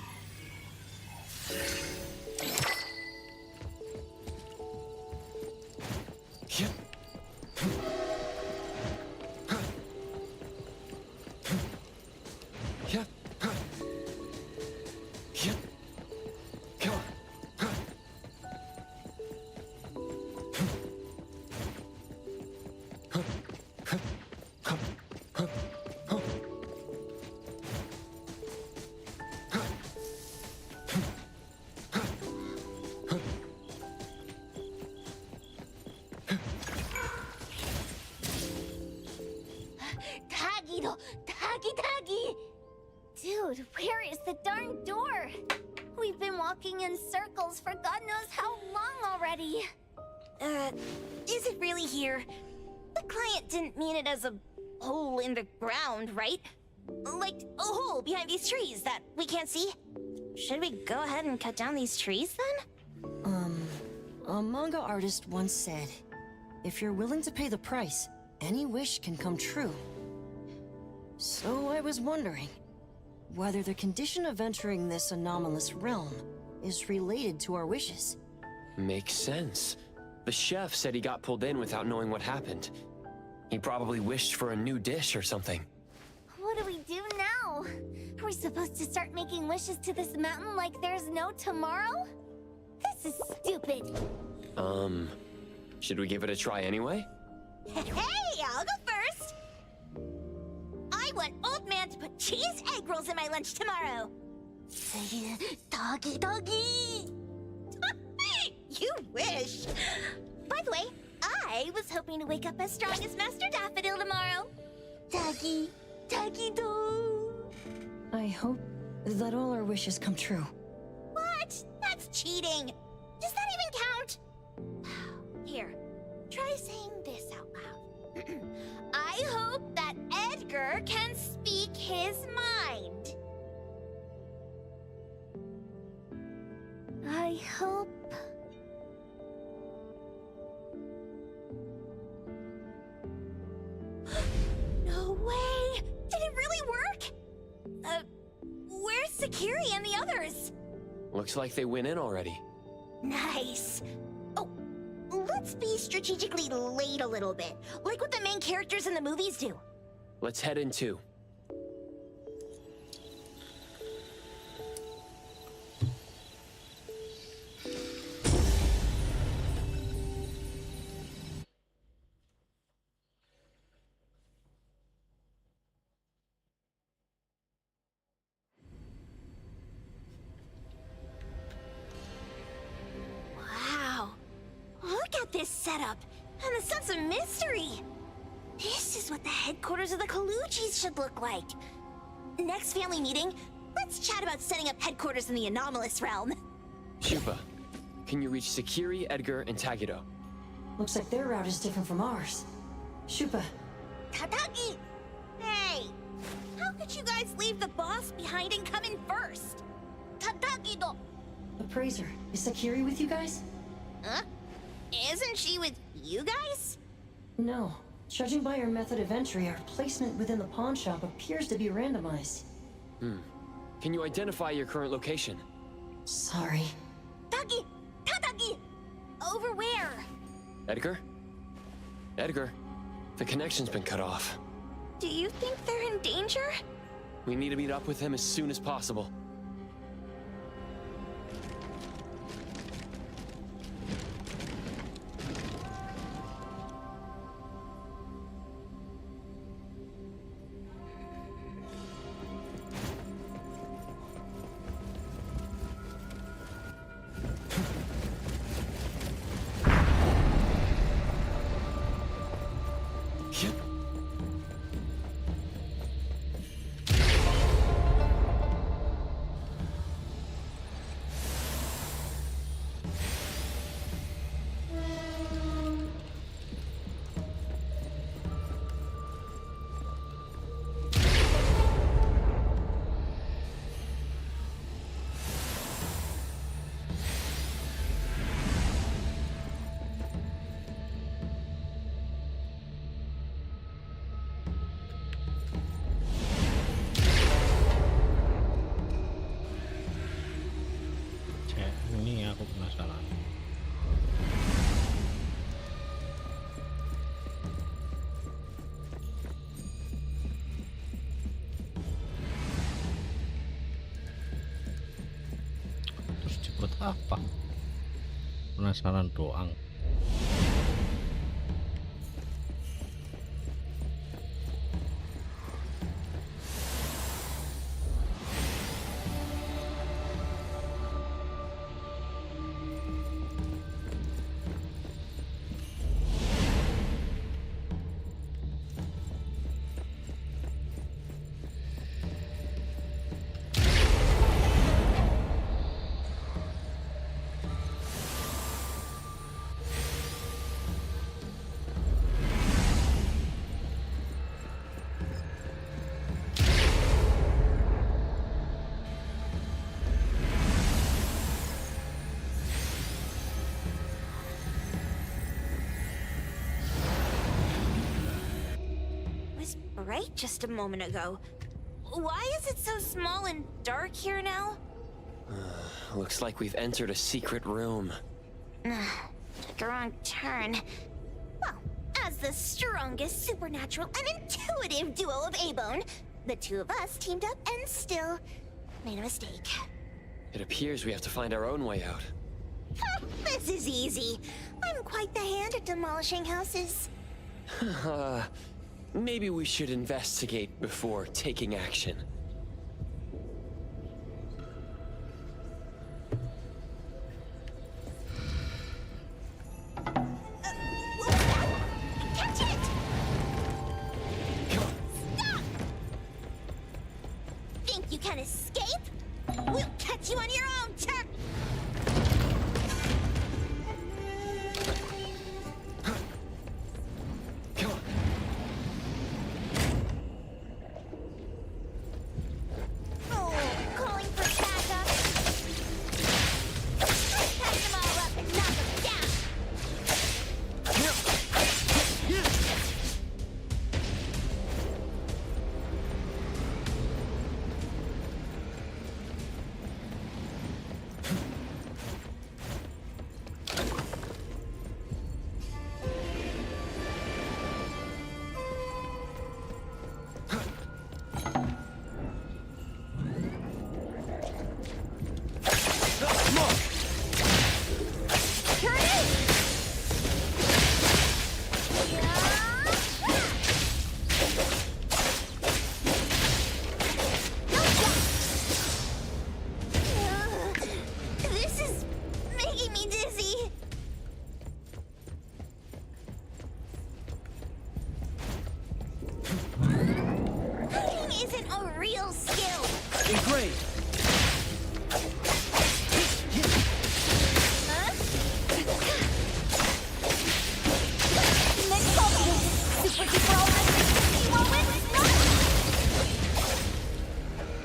Taggy! Dude, where is the darn door? We've been walking in circles for God knows how long already. Is it really here? The client didn't mean it as a hole in the ground, right? Like a hole behind these trees that we can't see? Should we go ahead and cut down these trees then? A manga artist once said, if you're willing to pay the price, any wish can come true. So I was wondering whether the condition of entering this anomalous realm is related to our wishes. Makes sense. The chef said he got pulled in without knowing what happened. He probably wished for a new dish or something. What do we do now? Are we supposed to start making wishes to this mountain like there's no tomorrow? This is stupid. Should we give it a try anyway? Hey, I'll go first. I want Old Man to put cheese egg rolls in my lunch tomorrow. Doggy. You wish. By the way, I was hoping to wake up as strong as Master Daffodil tomorrow. Doggy do. I hope that all our wishes come true. What? That's cheating. Does that even count? Here, try saying this out loud. I hope that Edgar can speak his mind. I hope... No way! Did it really work? Where's Sakiri and the others? Looks like they went in already. Nice. Oh, let's be strategically late a little bit, like what the main characters in the movies do. Let's head in too. Wow. Look at this setup, and the sense of mystery. This is what the headquarters of the Kalujis should look like. Next family meeting, let's chat about setting up headquarters in the anomalous realm. Shupa, can you reach Sakiri, Edgar, and Tagido? Looks like their route is different from ours. Shupa. Tatagi! Hey! How could you guys leave the boss behind and come in first? Tatagi-do! Appraiser, is Sakiri with you guys? Huh? Isn't she with you guys? No. Judging by our method of entry, our placement within the pawn shop appears to be randomized. Can you identify your current location? Sorry. Tatagi! Over where? Edgar? Edgar, the connection's been cut off. Do you think they're in danger? We need to meet up with him as soon as possible. Ini aku penasaran. Terus dibuat apa? Penasaran doang. Right just a moment ago. Why is it so small and dark here now? Looks like we've entered a secret room. Took a wrong turn. Well, as the strongest supernatural and intuitive duo of A-Bone, the two of us teamed up and still made a mistake. It appears we have to find our own way out. This is easy. I'm quite the hand at demolishing houses. Maybe we should investigate before taking action. Catch it! Stop! Think you can escape? We'll catch you on your own turn!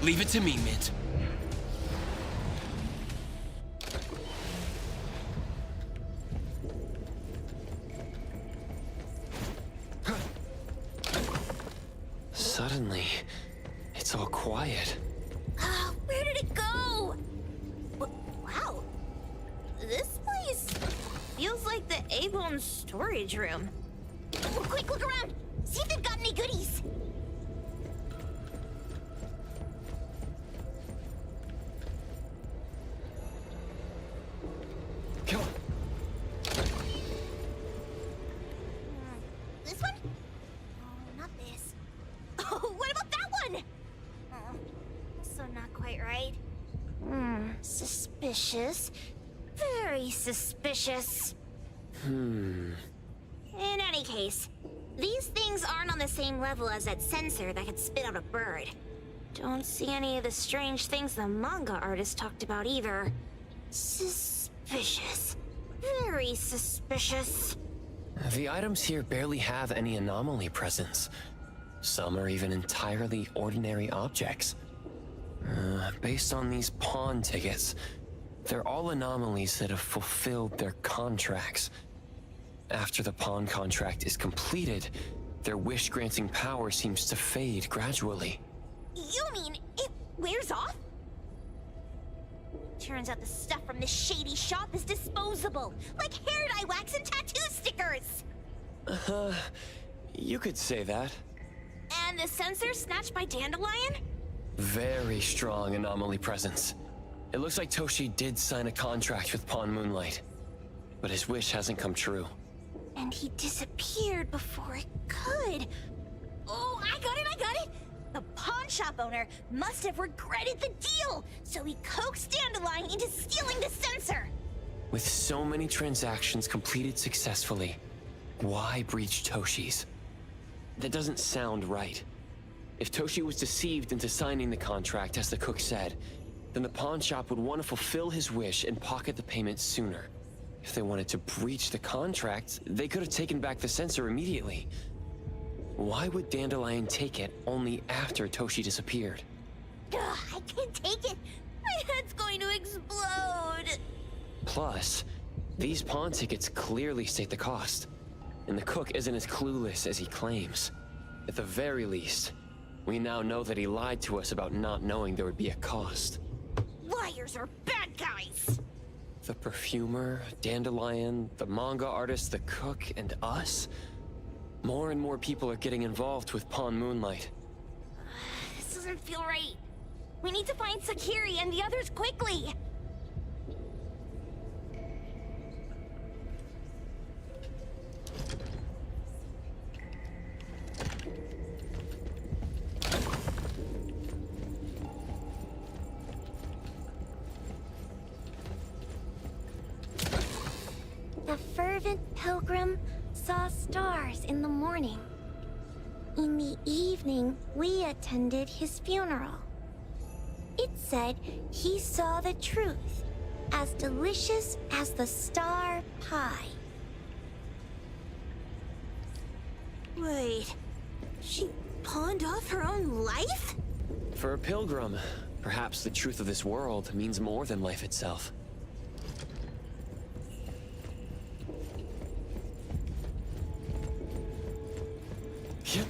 Leave it to me, Mint. Suddenly, it's all quiet. Where did it go? Wow. This place feels like the A-Bone storage room. Quick, look around. See if they've got any goodies. This one? Oh, not this. Oh, what about that one? Oh, also not quite right. Suspicious. Very suspicious. In any case, These things aren't on the same level as that sensor that could spit out a bird. Don't see any of the strange things the manga artist talked about either. Suspicious. Very suspicious. The items here barely have any anomaly presence. Some are even entirely ordinary objects. Based on these pawn tickets, they're all anomalies that have fulfilled their contracts. After the pawn contract is completed, their wish-granting power seems to fade gradually. You mean it wears off? Turns out the stuff from this shady shop is disposable, like hair dye wax and tattoo stickers! You could say that. And the sensor snatched by Dandelion? Very strong anomaly presence. It looks like Toshi did sign a contract with Pawn Moonlight, but his wish hasn't come true. And he disappeared before it could. Oh, I got it! The pawn shop owner must have regretted the deal, so he coaxed Dandelion into stealing the sensor. With so many transactions completed successfully, why breach Toshi's? That doesn't sound right. If Toshi was deceived into signing the contract, as the cook said, then the pawn shop would want to fulfill his wish and pocket the payment sooner. If they wanted to breach the contract, they could have taken back the sensor immediately. Why would Dandelion take it only after Toshi disappeared? I can't take it. My head's going to explode. Plus, these pawn tickets clearly state the cost, and the cook isn't as clueless as he claims. At the very least, we now know that he lied to us about not knowing there would be a cost. Liars are bad guys. The perfumer, Dandelion, the manga artist, the cook, and us? More and more people are getting involved with Pawn Moonlight. This doesn't feel right. We need to find Sakiri and the others quickly. The fervent pilgrim saw stars in the morning. In the evening, we attended his funeral. It said he saw the truth, as delicious as the star pie. Wait, she pawned off her own life? For a pilgrim, perhaps the truth of this world means more than life itself. Yep.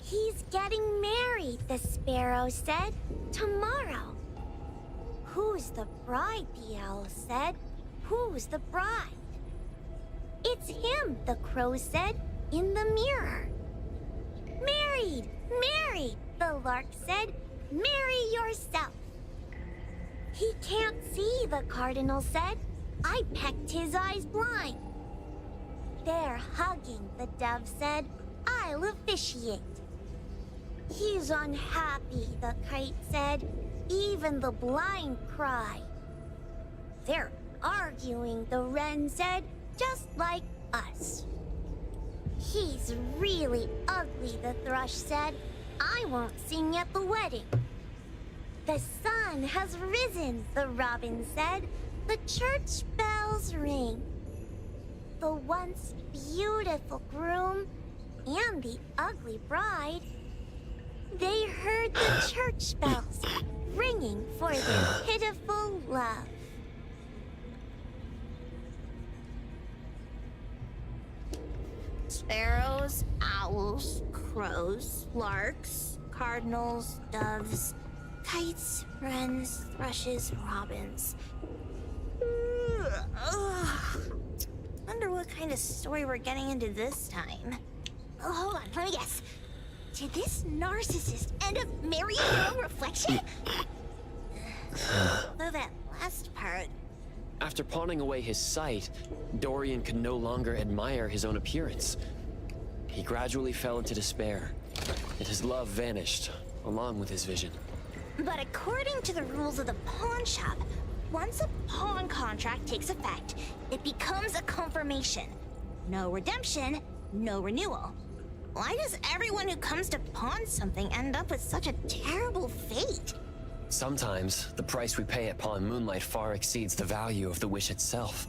He's getting married, the sparrow said. Tomorrow. Who's the bride, the owl said. Who's the bride? It's him, the crow said, in the mirror. Married, married, the lark said. Marry yourself. He can't see, the cardinal said. I pecked his eyes blind. They're hugging, the dove said. I'll officiate. He's unhappy, the kite said. Even the blind cry. They're arguing, the wren said, just like us. He's really ugly, the thrush said. I won't sing at the wedding. The sun has risen, the robin said. The church bells ring. The once beautiful groom and the ugly bride, they heard the church bells ringing for their pitiful love. Sparrows, owls, crows, larks, cardinals, doves, kites, wrens, thrushes, robins. Wonder what kind of story we're getting into this time. Oh, hold on, let me guess. Did this narcissist end up marrying her own reflection? Though that last part. After pawning away his sight, Dorian could no longer admire his own appearance. He gradually fell into despair, and his love vanished, along with his vision. But according to the rules of the pawn shop, once a pawn contract takes effect, it becomes a confirmation. No redemption, no renewal. Why does everyone who comes to pawn something end up with such a terrible fate? Sometimes, the price we pay at Pawn Moonlight far exceeds the value of the wish itself.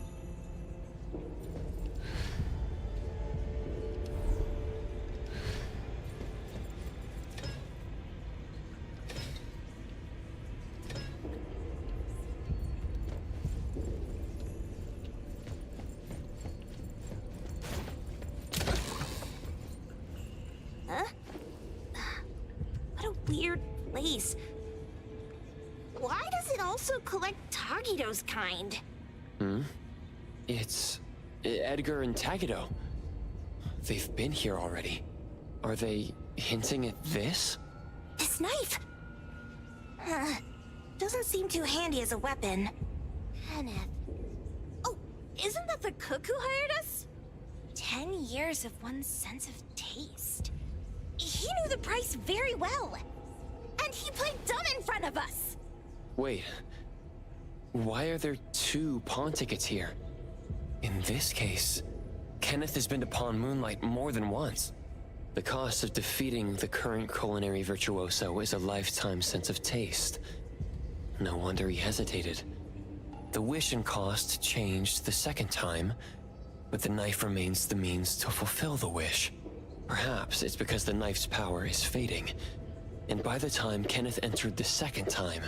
Huh? What a weird place. Why does it also collect Tagido's kind? It's Edgar and Tagido. They've been here already. Are they hinting at this? This knife! Doesn't seem too handy as a weapon. Kenneth. Oh, isn't that the cook who hired us? 10 years of one's sense of taste. He knew the price very well. And he played dumb in front of us. Wait. Why are there 2 pawn tickets here? In this case, Kenneth has been to Pawn Moonlight more than once. The cost of defeating the current culinary virtuoso is a lifetime sense of taste. No wonder he hesitated. The wish and cost changed the second time, but the knife remains the means to fulfill the wish. Perhaps it's because the knife's power is fading, and by the time Kenneth entered the second time,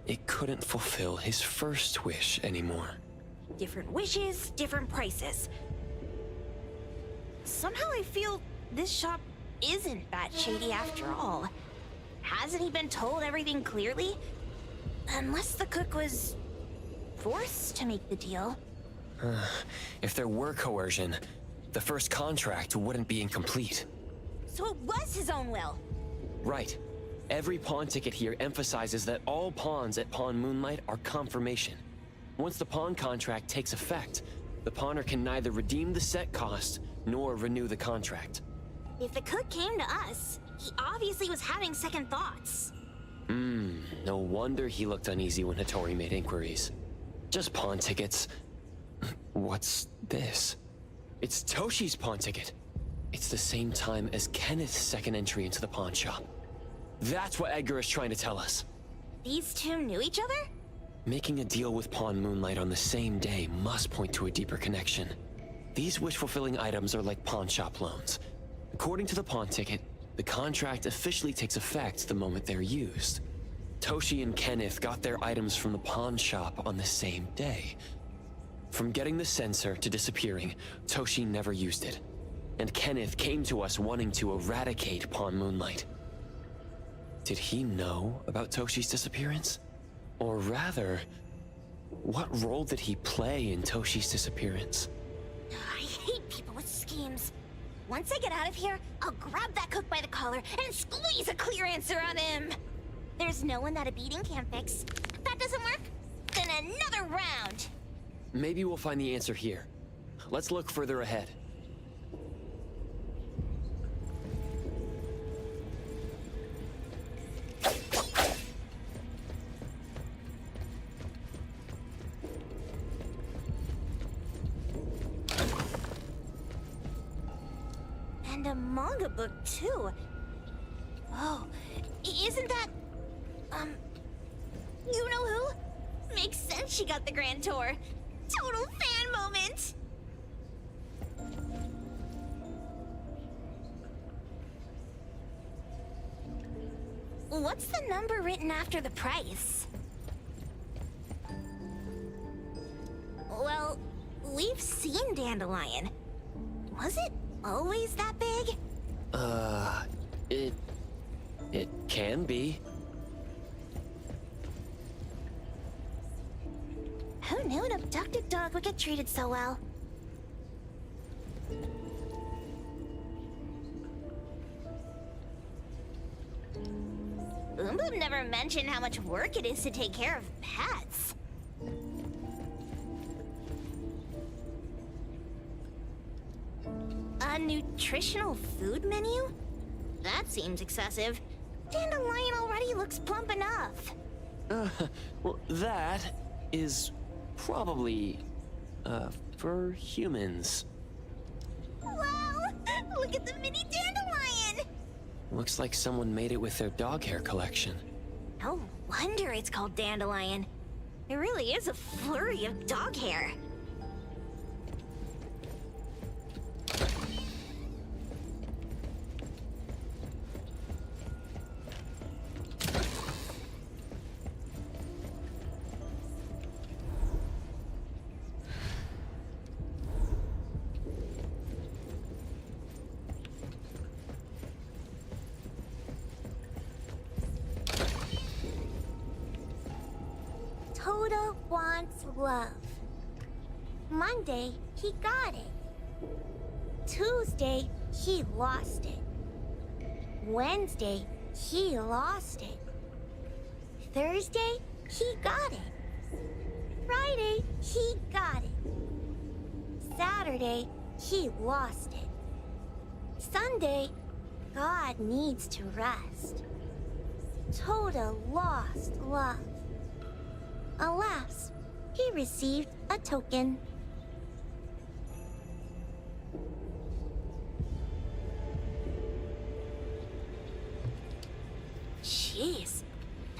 it couldn't fulfill his first wish anymore. Different wishes, different prices. Somehow I feel this shop isn't that shady after all. Hasn't he been told everything clearly? Unless the cook was forced to make the deal. If there were coercion, the first contract wouldn't be incomplete. So it was his own will. Right. Every pawn ticket here emphasizes that all pawns at Pawn Moonlight are confirmation. Once the pawn contract takes effect, the pawner can neither redeem the set cost nor renew the contract. If the cook came to us, he obviously was having second thoughts. No wonder he looked uneasy when Hattori made inquiries. Just pawn tickets. What's this? It's Toshi's pawn ticket. It's the same time as Kenneth's second entry into the pawn shop. That's what Edgar is trying to tell us. These two knew each other? Making a deal with Pawn Moonlight on the same day must point to a deeper connection. These wish-fulfilling items are like pawn shop loans. According to the pawn ticket, the contract officially takes effect the moment they're used. Toshi and Kenneth got their items from the pawn shop on the same day. From getting the sensor to disappearing, Toshi never used it. And Kenneth came to us wanting to eradicate Pawn Moonlight. Did he know about Toshi's disappearance? Or rather, what role did he play in Toshi's disappearance? I hate people with schemes. Once I get out of here, I'll grab that cook by the collar and squeeze a clear answer on him. There's no one that a beating can't fix. If that doesn't work, then another round. Maybe we'll find the answer here. Let's look further ahead. And a manga book, too. Oh, isn't that... you know who? Makes sense she got the grand tour. Total fan moment! What's the number written after the price? Well, we've seen Dandelion. Was it always that big? It can be. Who knew an abducted dog would get treated so well? Boom Boom never mentioned how much work it is to take care of pets. nutritional food menu? That seems excessive. Dandelion already looks plump enough. Well, that is probably, for humans. Wow! Look at the mini dandelion! Looks like someone made it with their dog hair collection. No wonder it's called dandelion. It really is a flurry of dog hair. Toto wants love. Monday, he got it. Tuesday, he lost it. Wednesday, he lost it. Thursday, he got it. Friday, he got it. Saturday, he lost it. Sunday, God needs to rest. Toto lost love. Alas, he received a token. Jeez,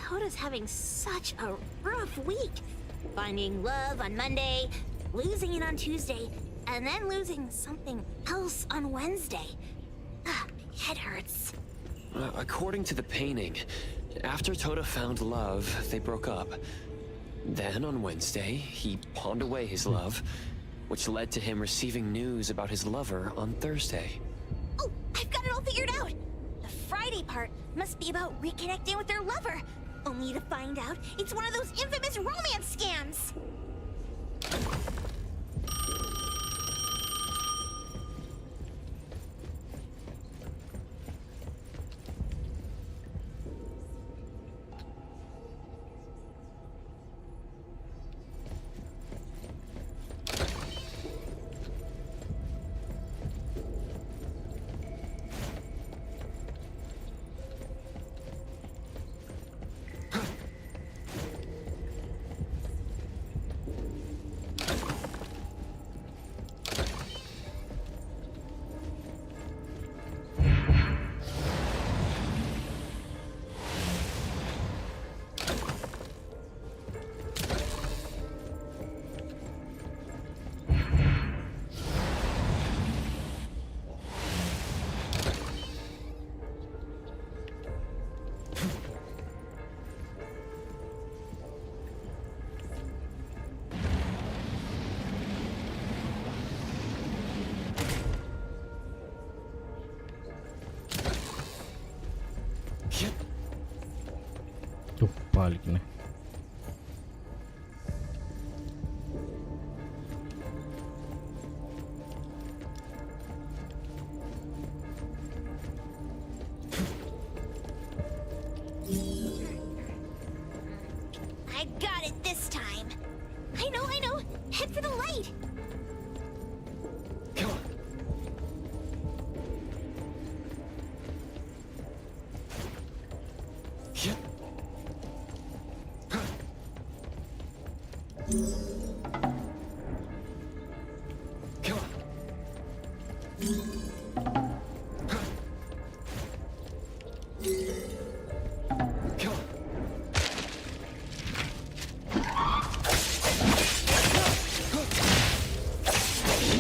Toto's having such a rough week. Finding love on Monday, losing it on Tuesday, and then losing something else on Wednesday. Head hurts. According to the painting, after Toto found love, they broke up. Then, on Wednesday, he pawned away his love, which led to him receiving news about his lover on Thursday. Oh, I've got it all figured out! The Friday part must be about reconnecting with their lover, only to find out it's one of those infamous romance scams! Tuh, balik nih. I got it this time. I know. Head for the light. Come on. Yep. Come on. Come on.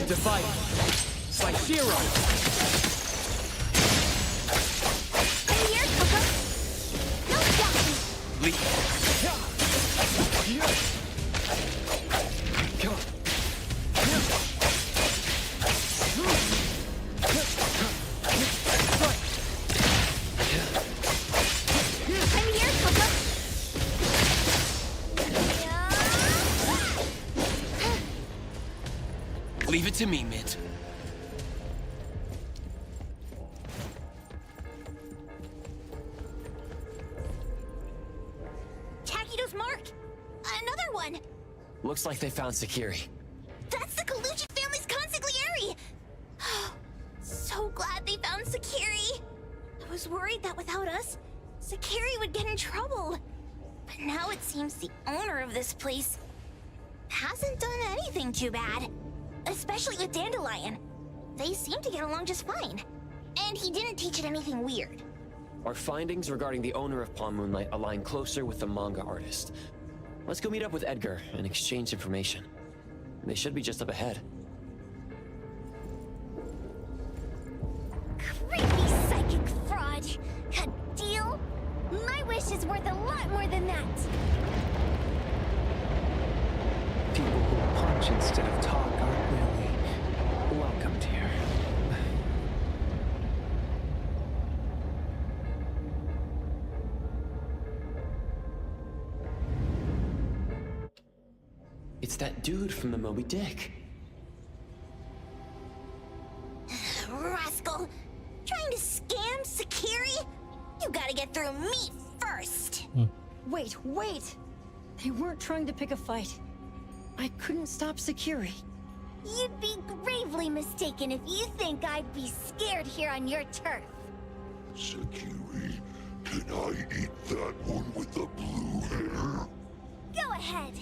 To fight. Saweria. Here, Coco. No stopping. Leap. Come on. I'm here, Coco. Leave it to me, Mitt. Takido's mark. Another one. Looks like they found Sakiri. That's the Colucci family's consigliere. so glad they found Sakiri. I was worried that without us, Sakiri would get in trouble. But now it seems the owner of this place hasn't done anything too bad. Especially with Dandelion. They seem to get along just fine. And he didn't teach it anything weird. Our findings regarding the owner of Pawn Moonlight align closer with the manga artist. Let's go meet up with Edgar and exchange information. They should be just up ahead. Creepy psychic fraud. A deal? My wish is worth a lot more than that. People who punch instead of talk aren't really welcomed here. It's that dude from the Moby Dick. Rascal! Trying to scam Sakiri? You gotta get through me first! Wait. They weren't trying to pick a fight. I couldn't stop Sakiri. You'd be gravely mistaken if you think I'd be scared here on your turf. Sakiri, can I eat that one with the blue hair? Go ahead.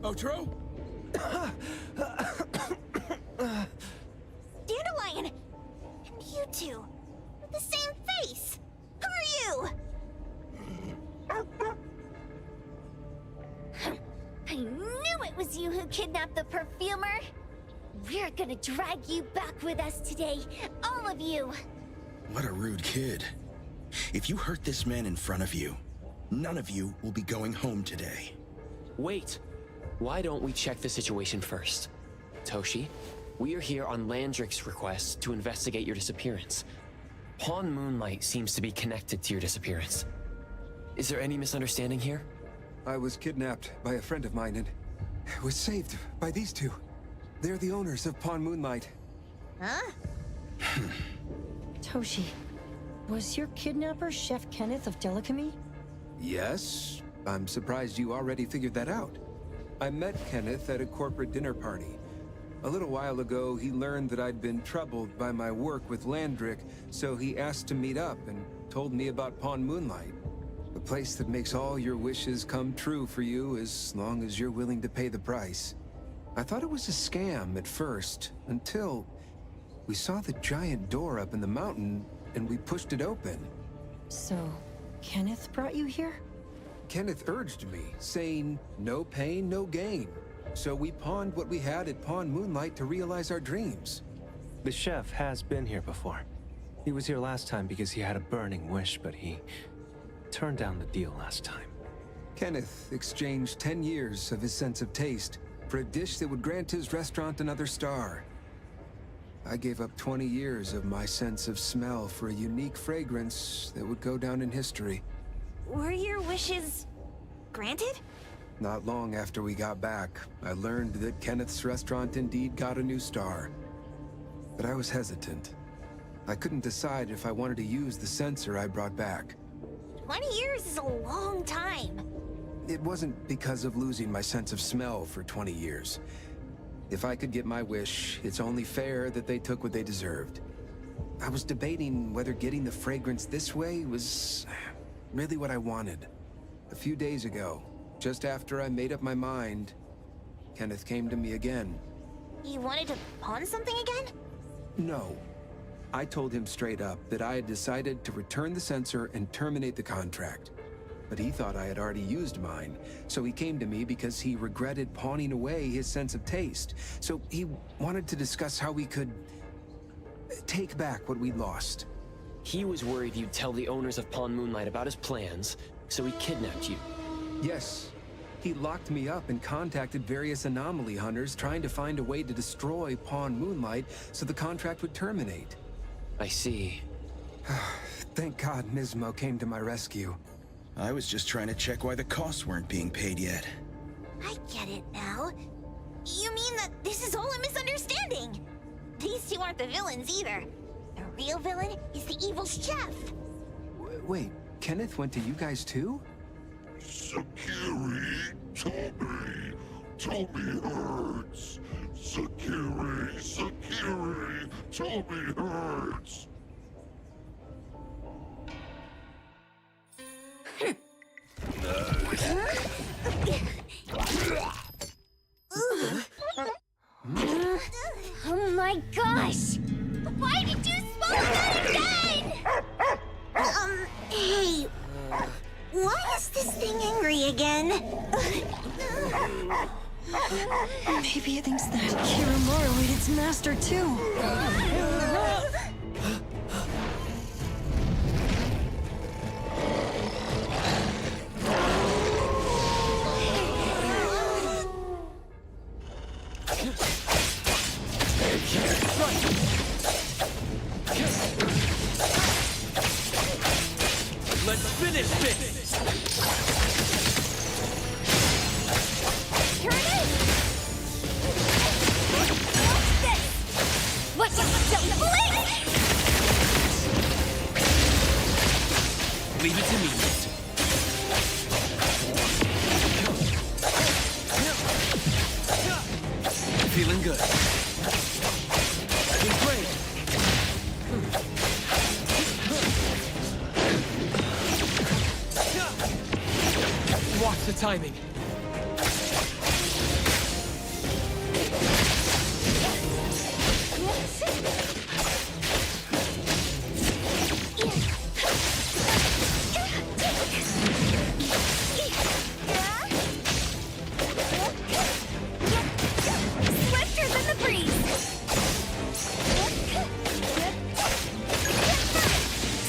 Otro? Dandelion! And you two, with the same face! Who are you? I knew it was you who kidnapped the perfumer! We're gonna drag you back with us today, all of you! What a rude kid. If you hurt this man in front of you, none of you will be going home today. Wait. Why don't we check the situation first? Toshi, we are here on Landrick's request to investigate your disappearance. Pawn Moonlight seems to be connected to your disappearance. Is there any misunderstanding here? I was kidnapped by a friend of mine and was saved by these two. They're the owners of Pawn Moonlight. Huh? Toshi, was your kidnapper Chef Kenneth of Delicamy? Yes. I'm surprised you already figured that out. I met Kenneth at a corporate dinner party. A little while ago, he learned that I'd been troubled by my work with Landrick, so he asked to meet up and told me about Pawn Moonlight. A place that makes all your wishes come true for you as long as you're willing to pay the price. I thought it was a scam at first, until we saw the giant door up in the mountain and we pushed it open. So, Kenneth brought you here? Kenneth urged me, saying, no pain, no gain. So we pawned what we had at Pawn Moonlight to realize our dreams. The chef has been here before. He was here last time because he had a burning wish, but he turned down the deal last time. Kenneth exchanged 10 years of his sense of taste for a dish that would grant his restaurant another star. I gave up 20 years of my sense of smell for a unique fragrance that would go down in history. Were your wishes granted? Not long after we got back, I learned that Kenneth's restaurant indeed got a new star. But I was hesitant. I couldn't decide if I wanted to use the sensor I brought back. 20 years is a long time. It wasn't because of losing my sense of smell for 20 years. If I could get my wish, it's only fair that they took what they deserved. I was debating whether getting the fragrance this way was really what I wanted. A few days ago, just after I made up my mind, Kenneth came to me again. You wanted to pawn something again? No. I told him straight up that I had decided to return the sensor and terminate the contract. but he thought I had already used mine. So he came to me because he regretted pawning away his sense of taste. So he wanted to discuss how we could take back what we'd lost. He was worried you'd tell the owners of Pawn Moonlight about his plans, so he kidnapped you. Yes. He locked me up and contacted various anomaly hunters trying to find a way to destroy Pawn Moonlight so the contract would terminate. I see. Thank God Nismo came to my rescue. I was just trying to check why the costs weren't being paid yet. I get it now. You mean that this is all a misunderstanding? These two aren't the villains either. The real villain is the evil chef. Wait, Kenneth went to you guys too? Sakiri, Tommy hurts. Sakiri, Tommy hurts. Oh my gosh! Why did you swallow that again? Hey, why is this thing angry again? Maybe it thinks that Kiramaru ate its master too. Let's finish this! Here it is! What's this? What don't blink! Leave it to me. Feeling good. Doing great. Watch the timing. Swifter than the breeze!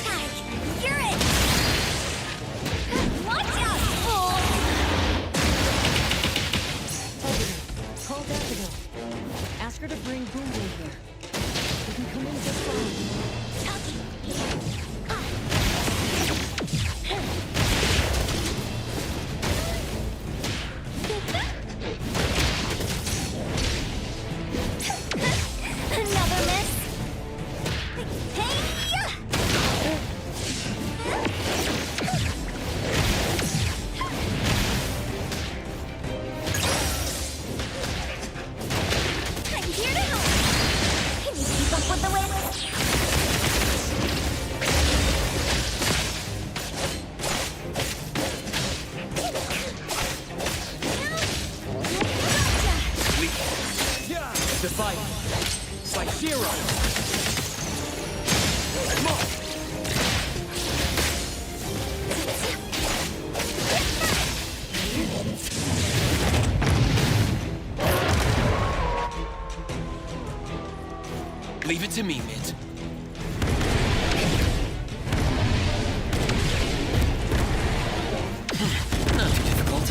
Tag, you're it! Watch out, fool! Call Daffodil. Ask her to bring Boom Boom here. We can come in just fine. Another miss! Hey-ya! I'm here to help! Can you keep up with the wind? The fight. It's like zero. Come on. Leave it to me, Mint. Not too difficult.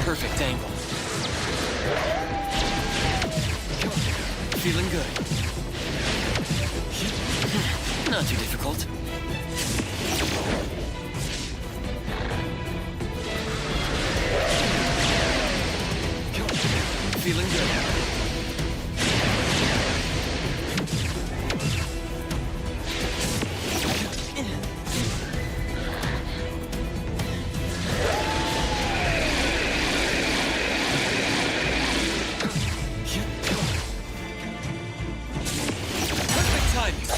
Perfect angle. Feeling good. Not too difficult. Feeling good. Perfect timing.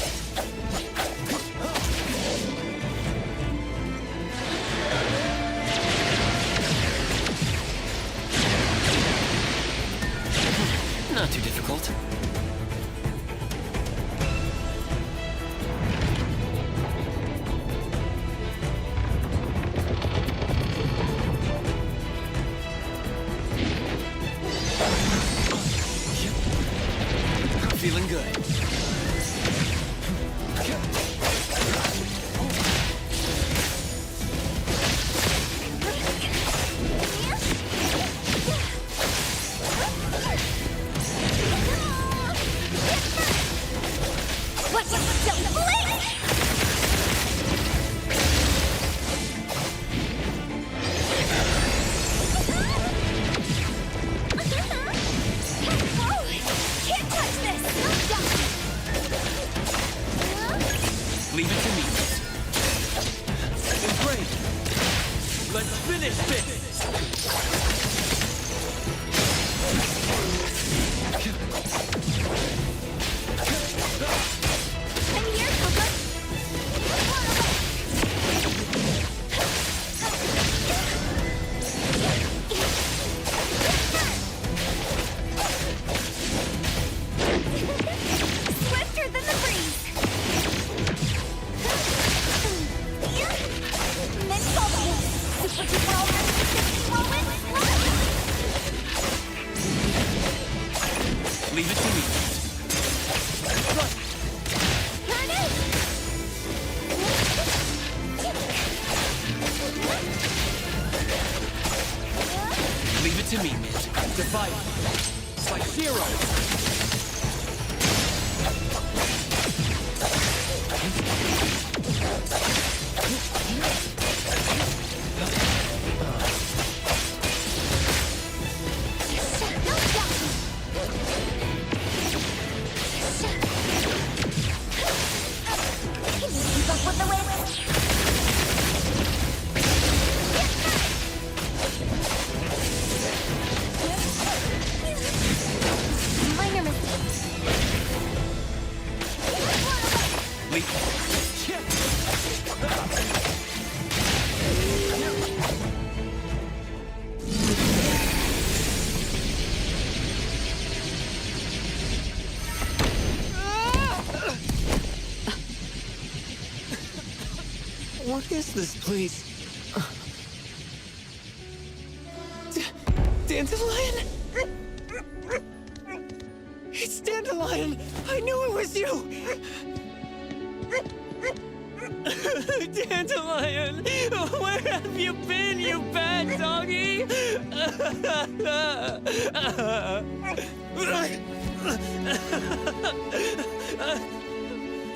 Leave it to me. Great. Let's finish this. I'm here, Coco. Swifter than the breeze. Super duper whirlwind. Leave it to me. Turn it. Leave it to me, Mint. Divide. Like zero. Keep up with the wind. Minor mistakes. What is this place? Dandelion? It's Dandelion! I knew it was you! Dandelion! Where have you been, you bad doggy?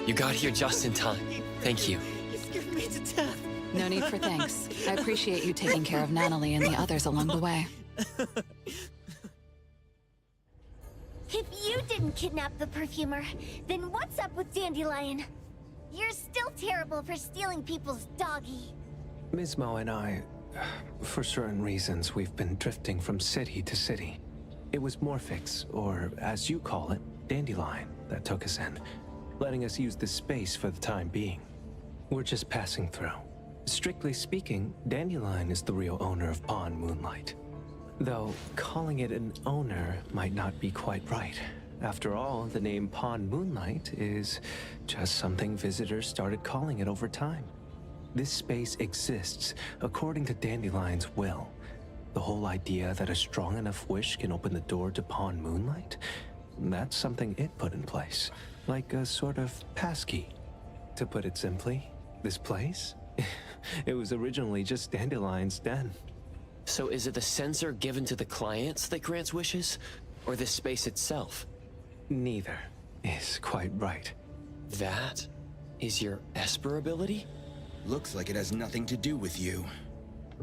You got here just in time. Thank you. You scared me to death. No need for thanks. I appreciate you taking care of Natalie and the others along the way. If you didn't kidnap the perfumer, then what's up with Dandelion? You're still terrible for stealing people's doggy. Ms. Mo and I, for certain reasons, we've been drifting from city to city. It was Morphix, or as you call it, Dandelion, that took us in, letting us use this space for the time being. We're just passing through. Strictly speaking, Dandelion is the real owner of Pawn Moonlight. Though calling it an owner might not be quite right. After all, the name Pawn Moonlight is just something visitors started calling it over time. This space exists according to Dandelion's will. The whole idea that a strong enough wish can open the door to Pawn Moonlight, that's something it put in place. Like a sort of passkey. To put it simply, this place? It was originally just Dandelion's den. So is it the sensor given to the clients that grants wishes? Or the space itself? Neither is quite right. That is your Esper ability? Looks like it has nothing to do with you.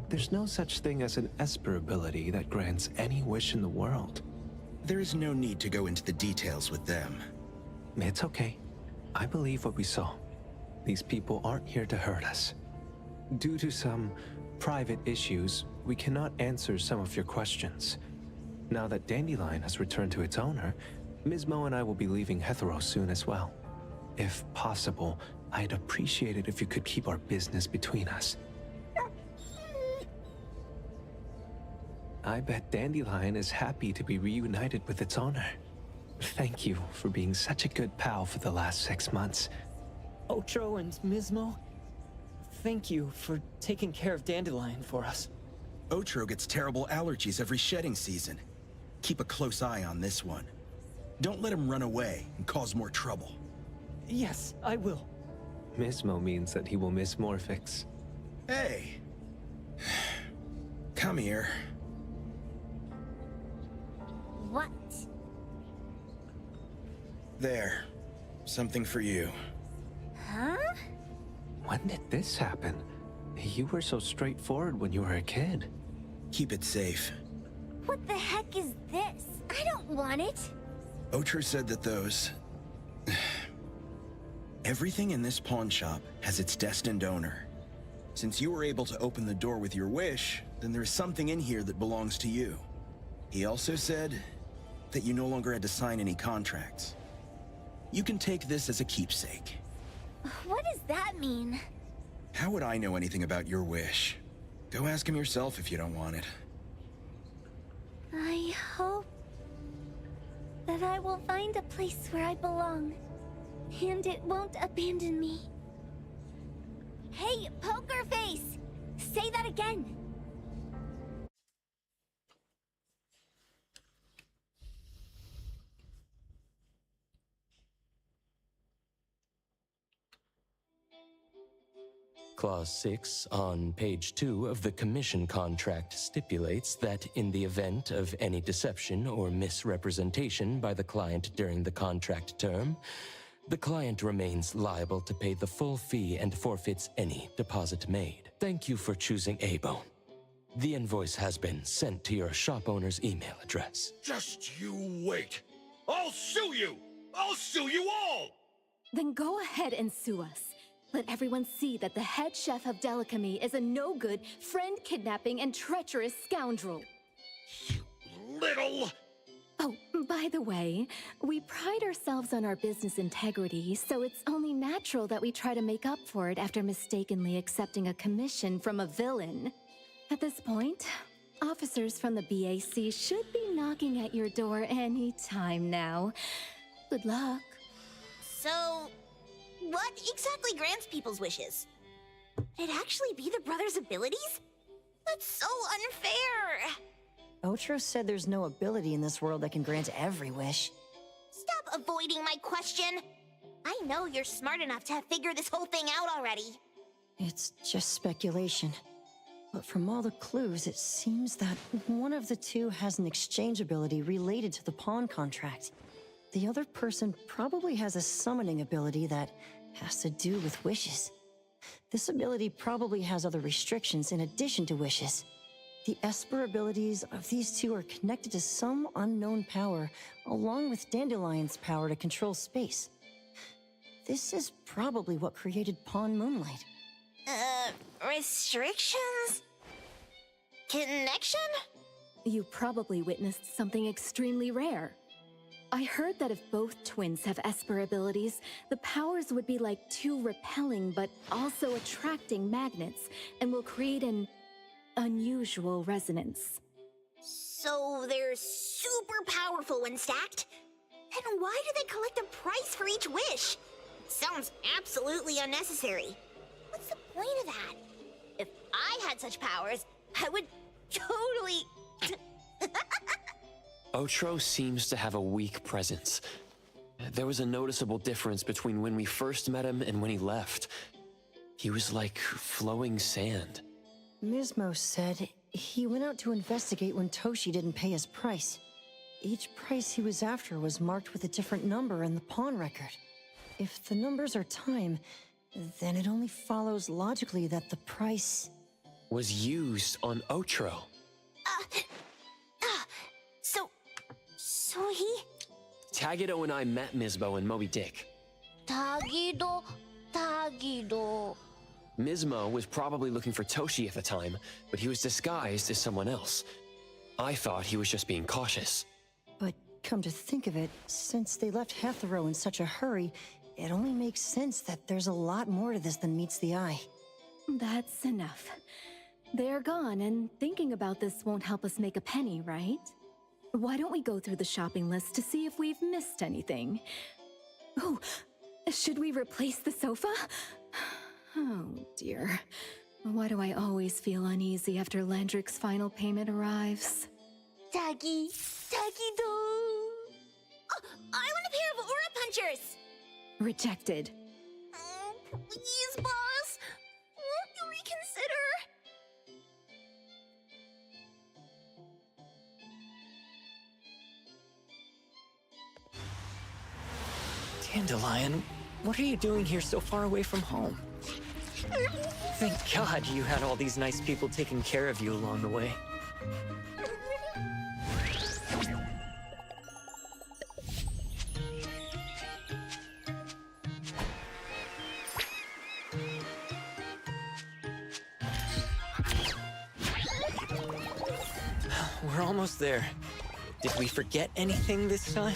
There's no such thing as an Esper ability that grants any wish in the world. There is no need to go into the details with them. It's okay. I believe what we saw. These people aren't here to hurt us. Due to some private issues, we cannot answer some of your questions. Now that Dandelion has returned to its owner, Ms. Mo and I will be leaving Hetero soon as well. If possible, I'd appreciate it if you could keep our business between us. I bet Dandelion is happy to be reunited with its owner. Thank you for being such a good pal for the last 6 months. Ocho and Mismo, thank you for taking care of Dandelion for us. Otro gets terrible allergies every shedding season. Keep a close eye on this one. Don't let him run away and cause more trouble. Yes, I will. Mismo means that he will miss Morphix. Hey! Come here. What? There. Something for you. Huh? When did this happen? You were so straightforward when you were a kid. Keep it safe. What the heck is this? I don't want it. Otro said that those... Everything in this pawn shop has its destined owner. Since you were able to open the door with your wish, then there is something in here that belongs to you. He also said that you no longer had to sign any contracts. You can take this as a keepsake. What does that mean? How would I know anything about your wish? Go ask him yourself if you don't want it. I hope that I will find a place where I belong, and it won't abandon me. Hey, Poker Face! Say that again! Clause 6 on page 2 of the commission contract stipulates that in the event of any deception or misrepresentation by the client during the contract term, the client remains liable to pay the full fee and forfeits any deposit made. Thank you for choosing A-Bone. The invoice has been sent to your shop owner's email address. Just you wait. I'll sue you! I'll sue you all! Then go ahead and sue us. Let everyone see that the head chef of Delicamy is a no-good, friend-kidnapping, and treacherous scoundrel. Little... Oh, by the way, we pride ourselves on our business integrity, so it's only natural that we try to make up for it after mistakenly accepting a commission from a villain. At this point, officers from the BAC should be knocking at your door any time now. Good luck. So, what exactly grants people's wishes? Would it actually be the brothers' abilities? That's so unfair! Otro said there's no ability in this world that can grant every wish. Stop avoiding my question! I know you're smart enough to have figured this whole thing out already. It's just speculation. But from all the clues, it seems that one of the two has an exchange ability related to the pawn contract. The other person probably has a summoning ability that has to do with wishes. This ability probably has other restrictions in addition to wishes. The Esper abilities of these two are connected to some unknown power, along with Dandelion's power to control space. This is probably what created Pawn Moonlight. Restrictions? Connection? You probably witnessed something extremely rare. I heard that if both twins have Esper abilities, the powers would be like two repelling but also attracting magnets, and will create an unusual resonance. So they're super powerful when stacked? Then why do they collect a price for each wish? Sounds absolutely unnecessary. What's the point of that? If I had such powers, I would totally... Otro seems to have a weak presence. There was a noticeable difference between when we first met him and when he left. He was like flowing sand. Mismo said he went out to investigate when Toshi didn't pay his price. Each price he was after was marked with a different number in the pawn record. If the numbers are time, then it only follows logically that the price... was used on Otro. So he... Tagido and I met Mismo and Moby Dick. Tagido... Mismo was probably looking for Toshi at the time, but he was disguised as someone else. I thought he was just being cautious. But come to think of it, since they left Hethero in such a hurry, it only makes sense that there's a lot more to this than meets the eye. That's enough. They're gone, and thinking about this won't help us make a penny, right? Why don't we go through the shopping list to see if we've missed anything? Oh, should we replace the sofa? Oh dear. Why do I always feel uneasy after Landrick's final payment arrives? Tagido... Oh, I want a pair of aura punchers! Rejected. Oh, please, boss. Won't you reconsider? Dandelion, what are you doing here so far away from home? Thank God you had all these nice people taking care of you along the way. We're almost there. Did we forget anything this time?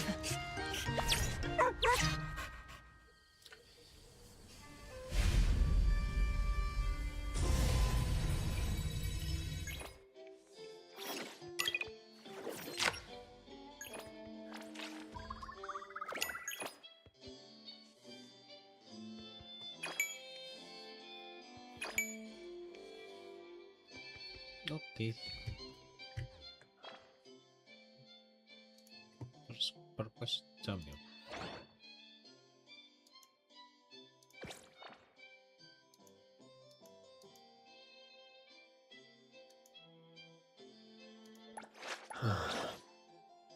Oke. Terus purpose jam ya.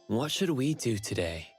What should we do today?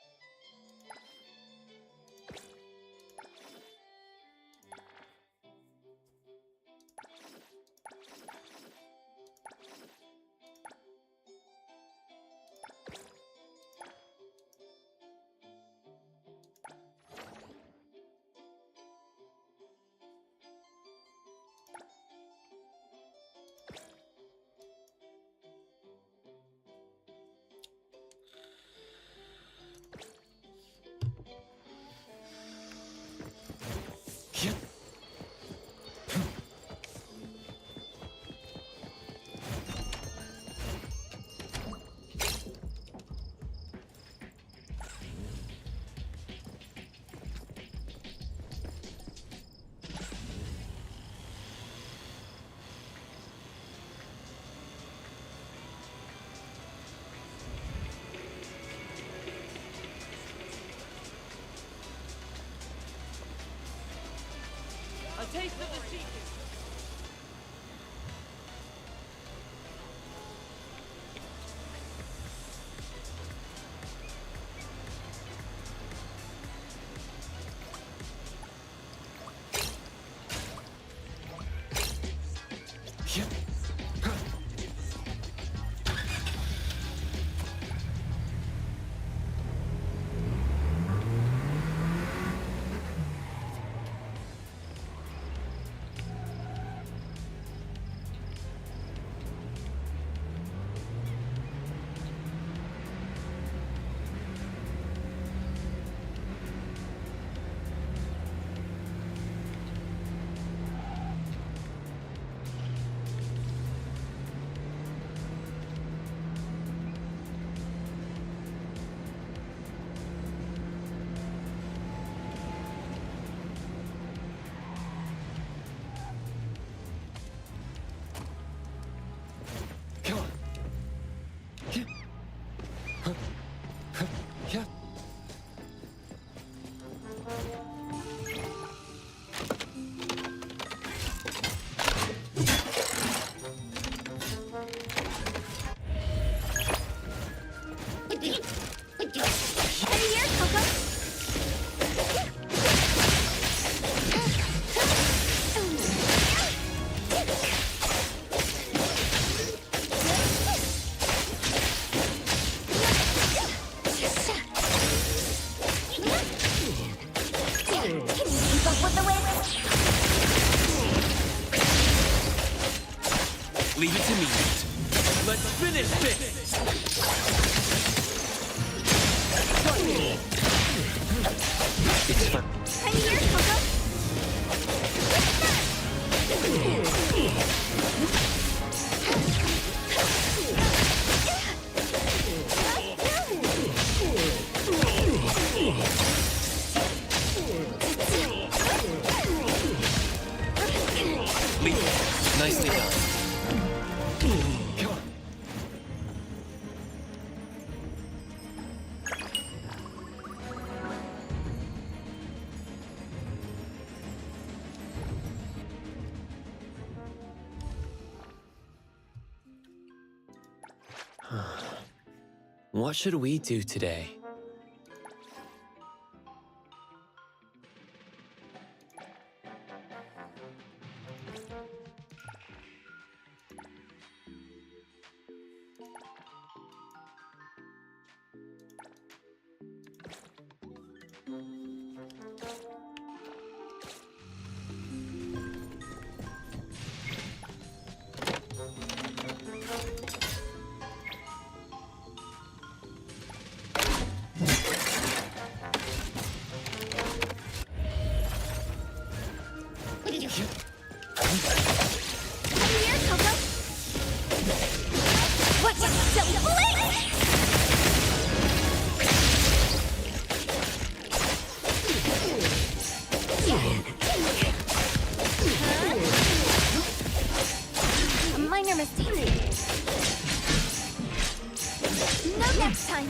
A taste of the secret. Leave it to me, mate. Let's finish this! It's fun. I'm here, Coco. Nicely done. What should we do today? Here, Coco. What's your silly blink? A minor mistake. No next time.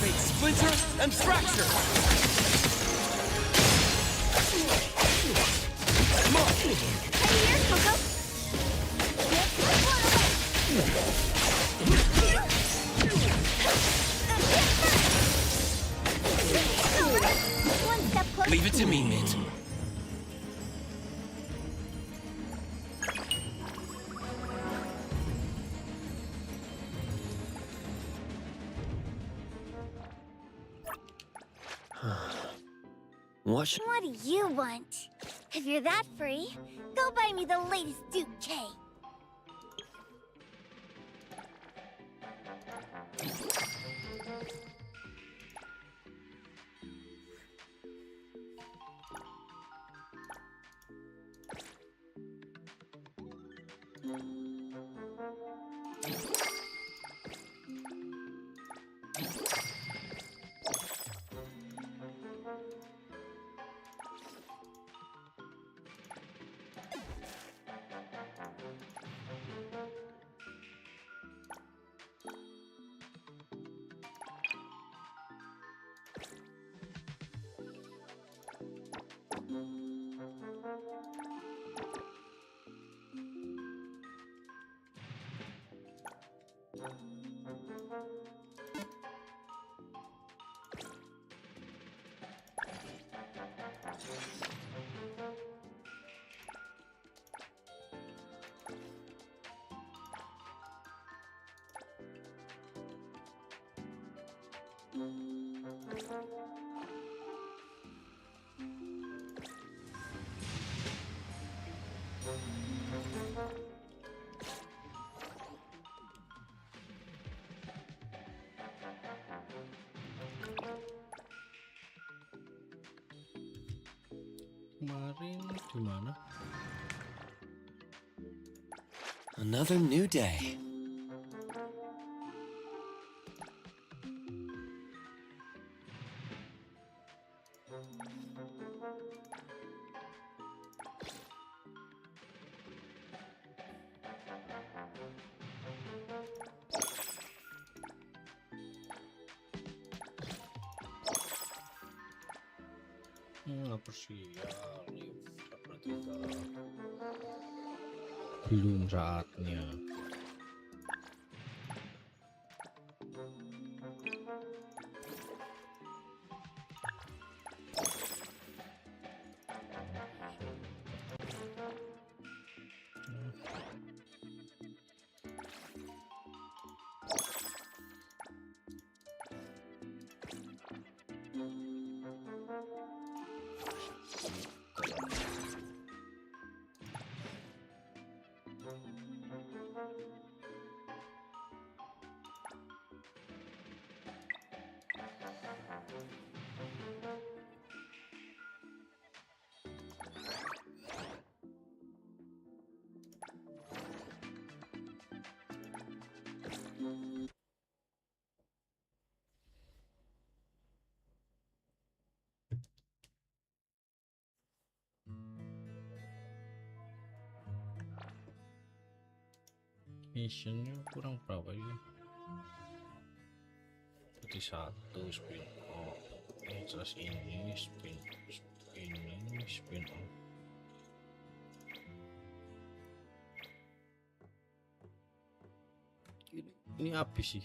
Make splinter and fracture. Come on. Here, Coco. One step closer. Leave it to me, Mint. What do you want? If you're that free, go buy me the latest Duke K. Kemarin di mana? Another new day. Apa sih ya? Berarti belum saatnya. Missionnya kurang berapa ya? Berarti 1 spin off. Terus ini spin off. Ini habis sih.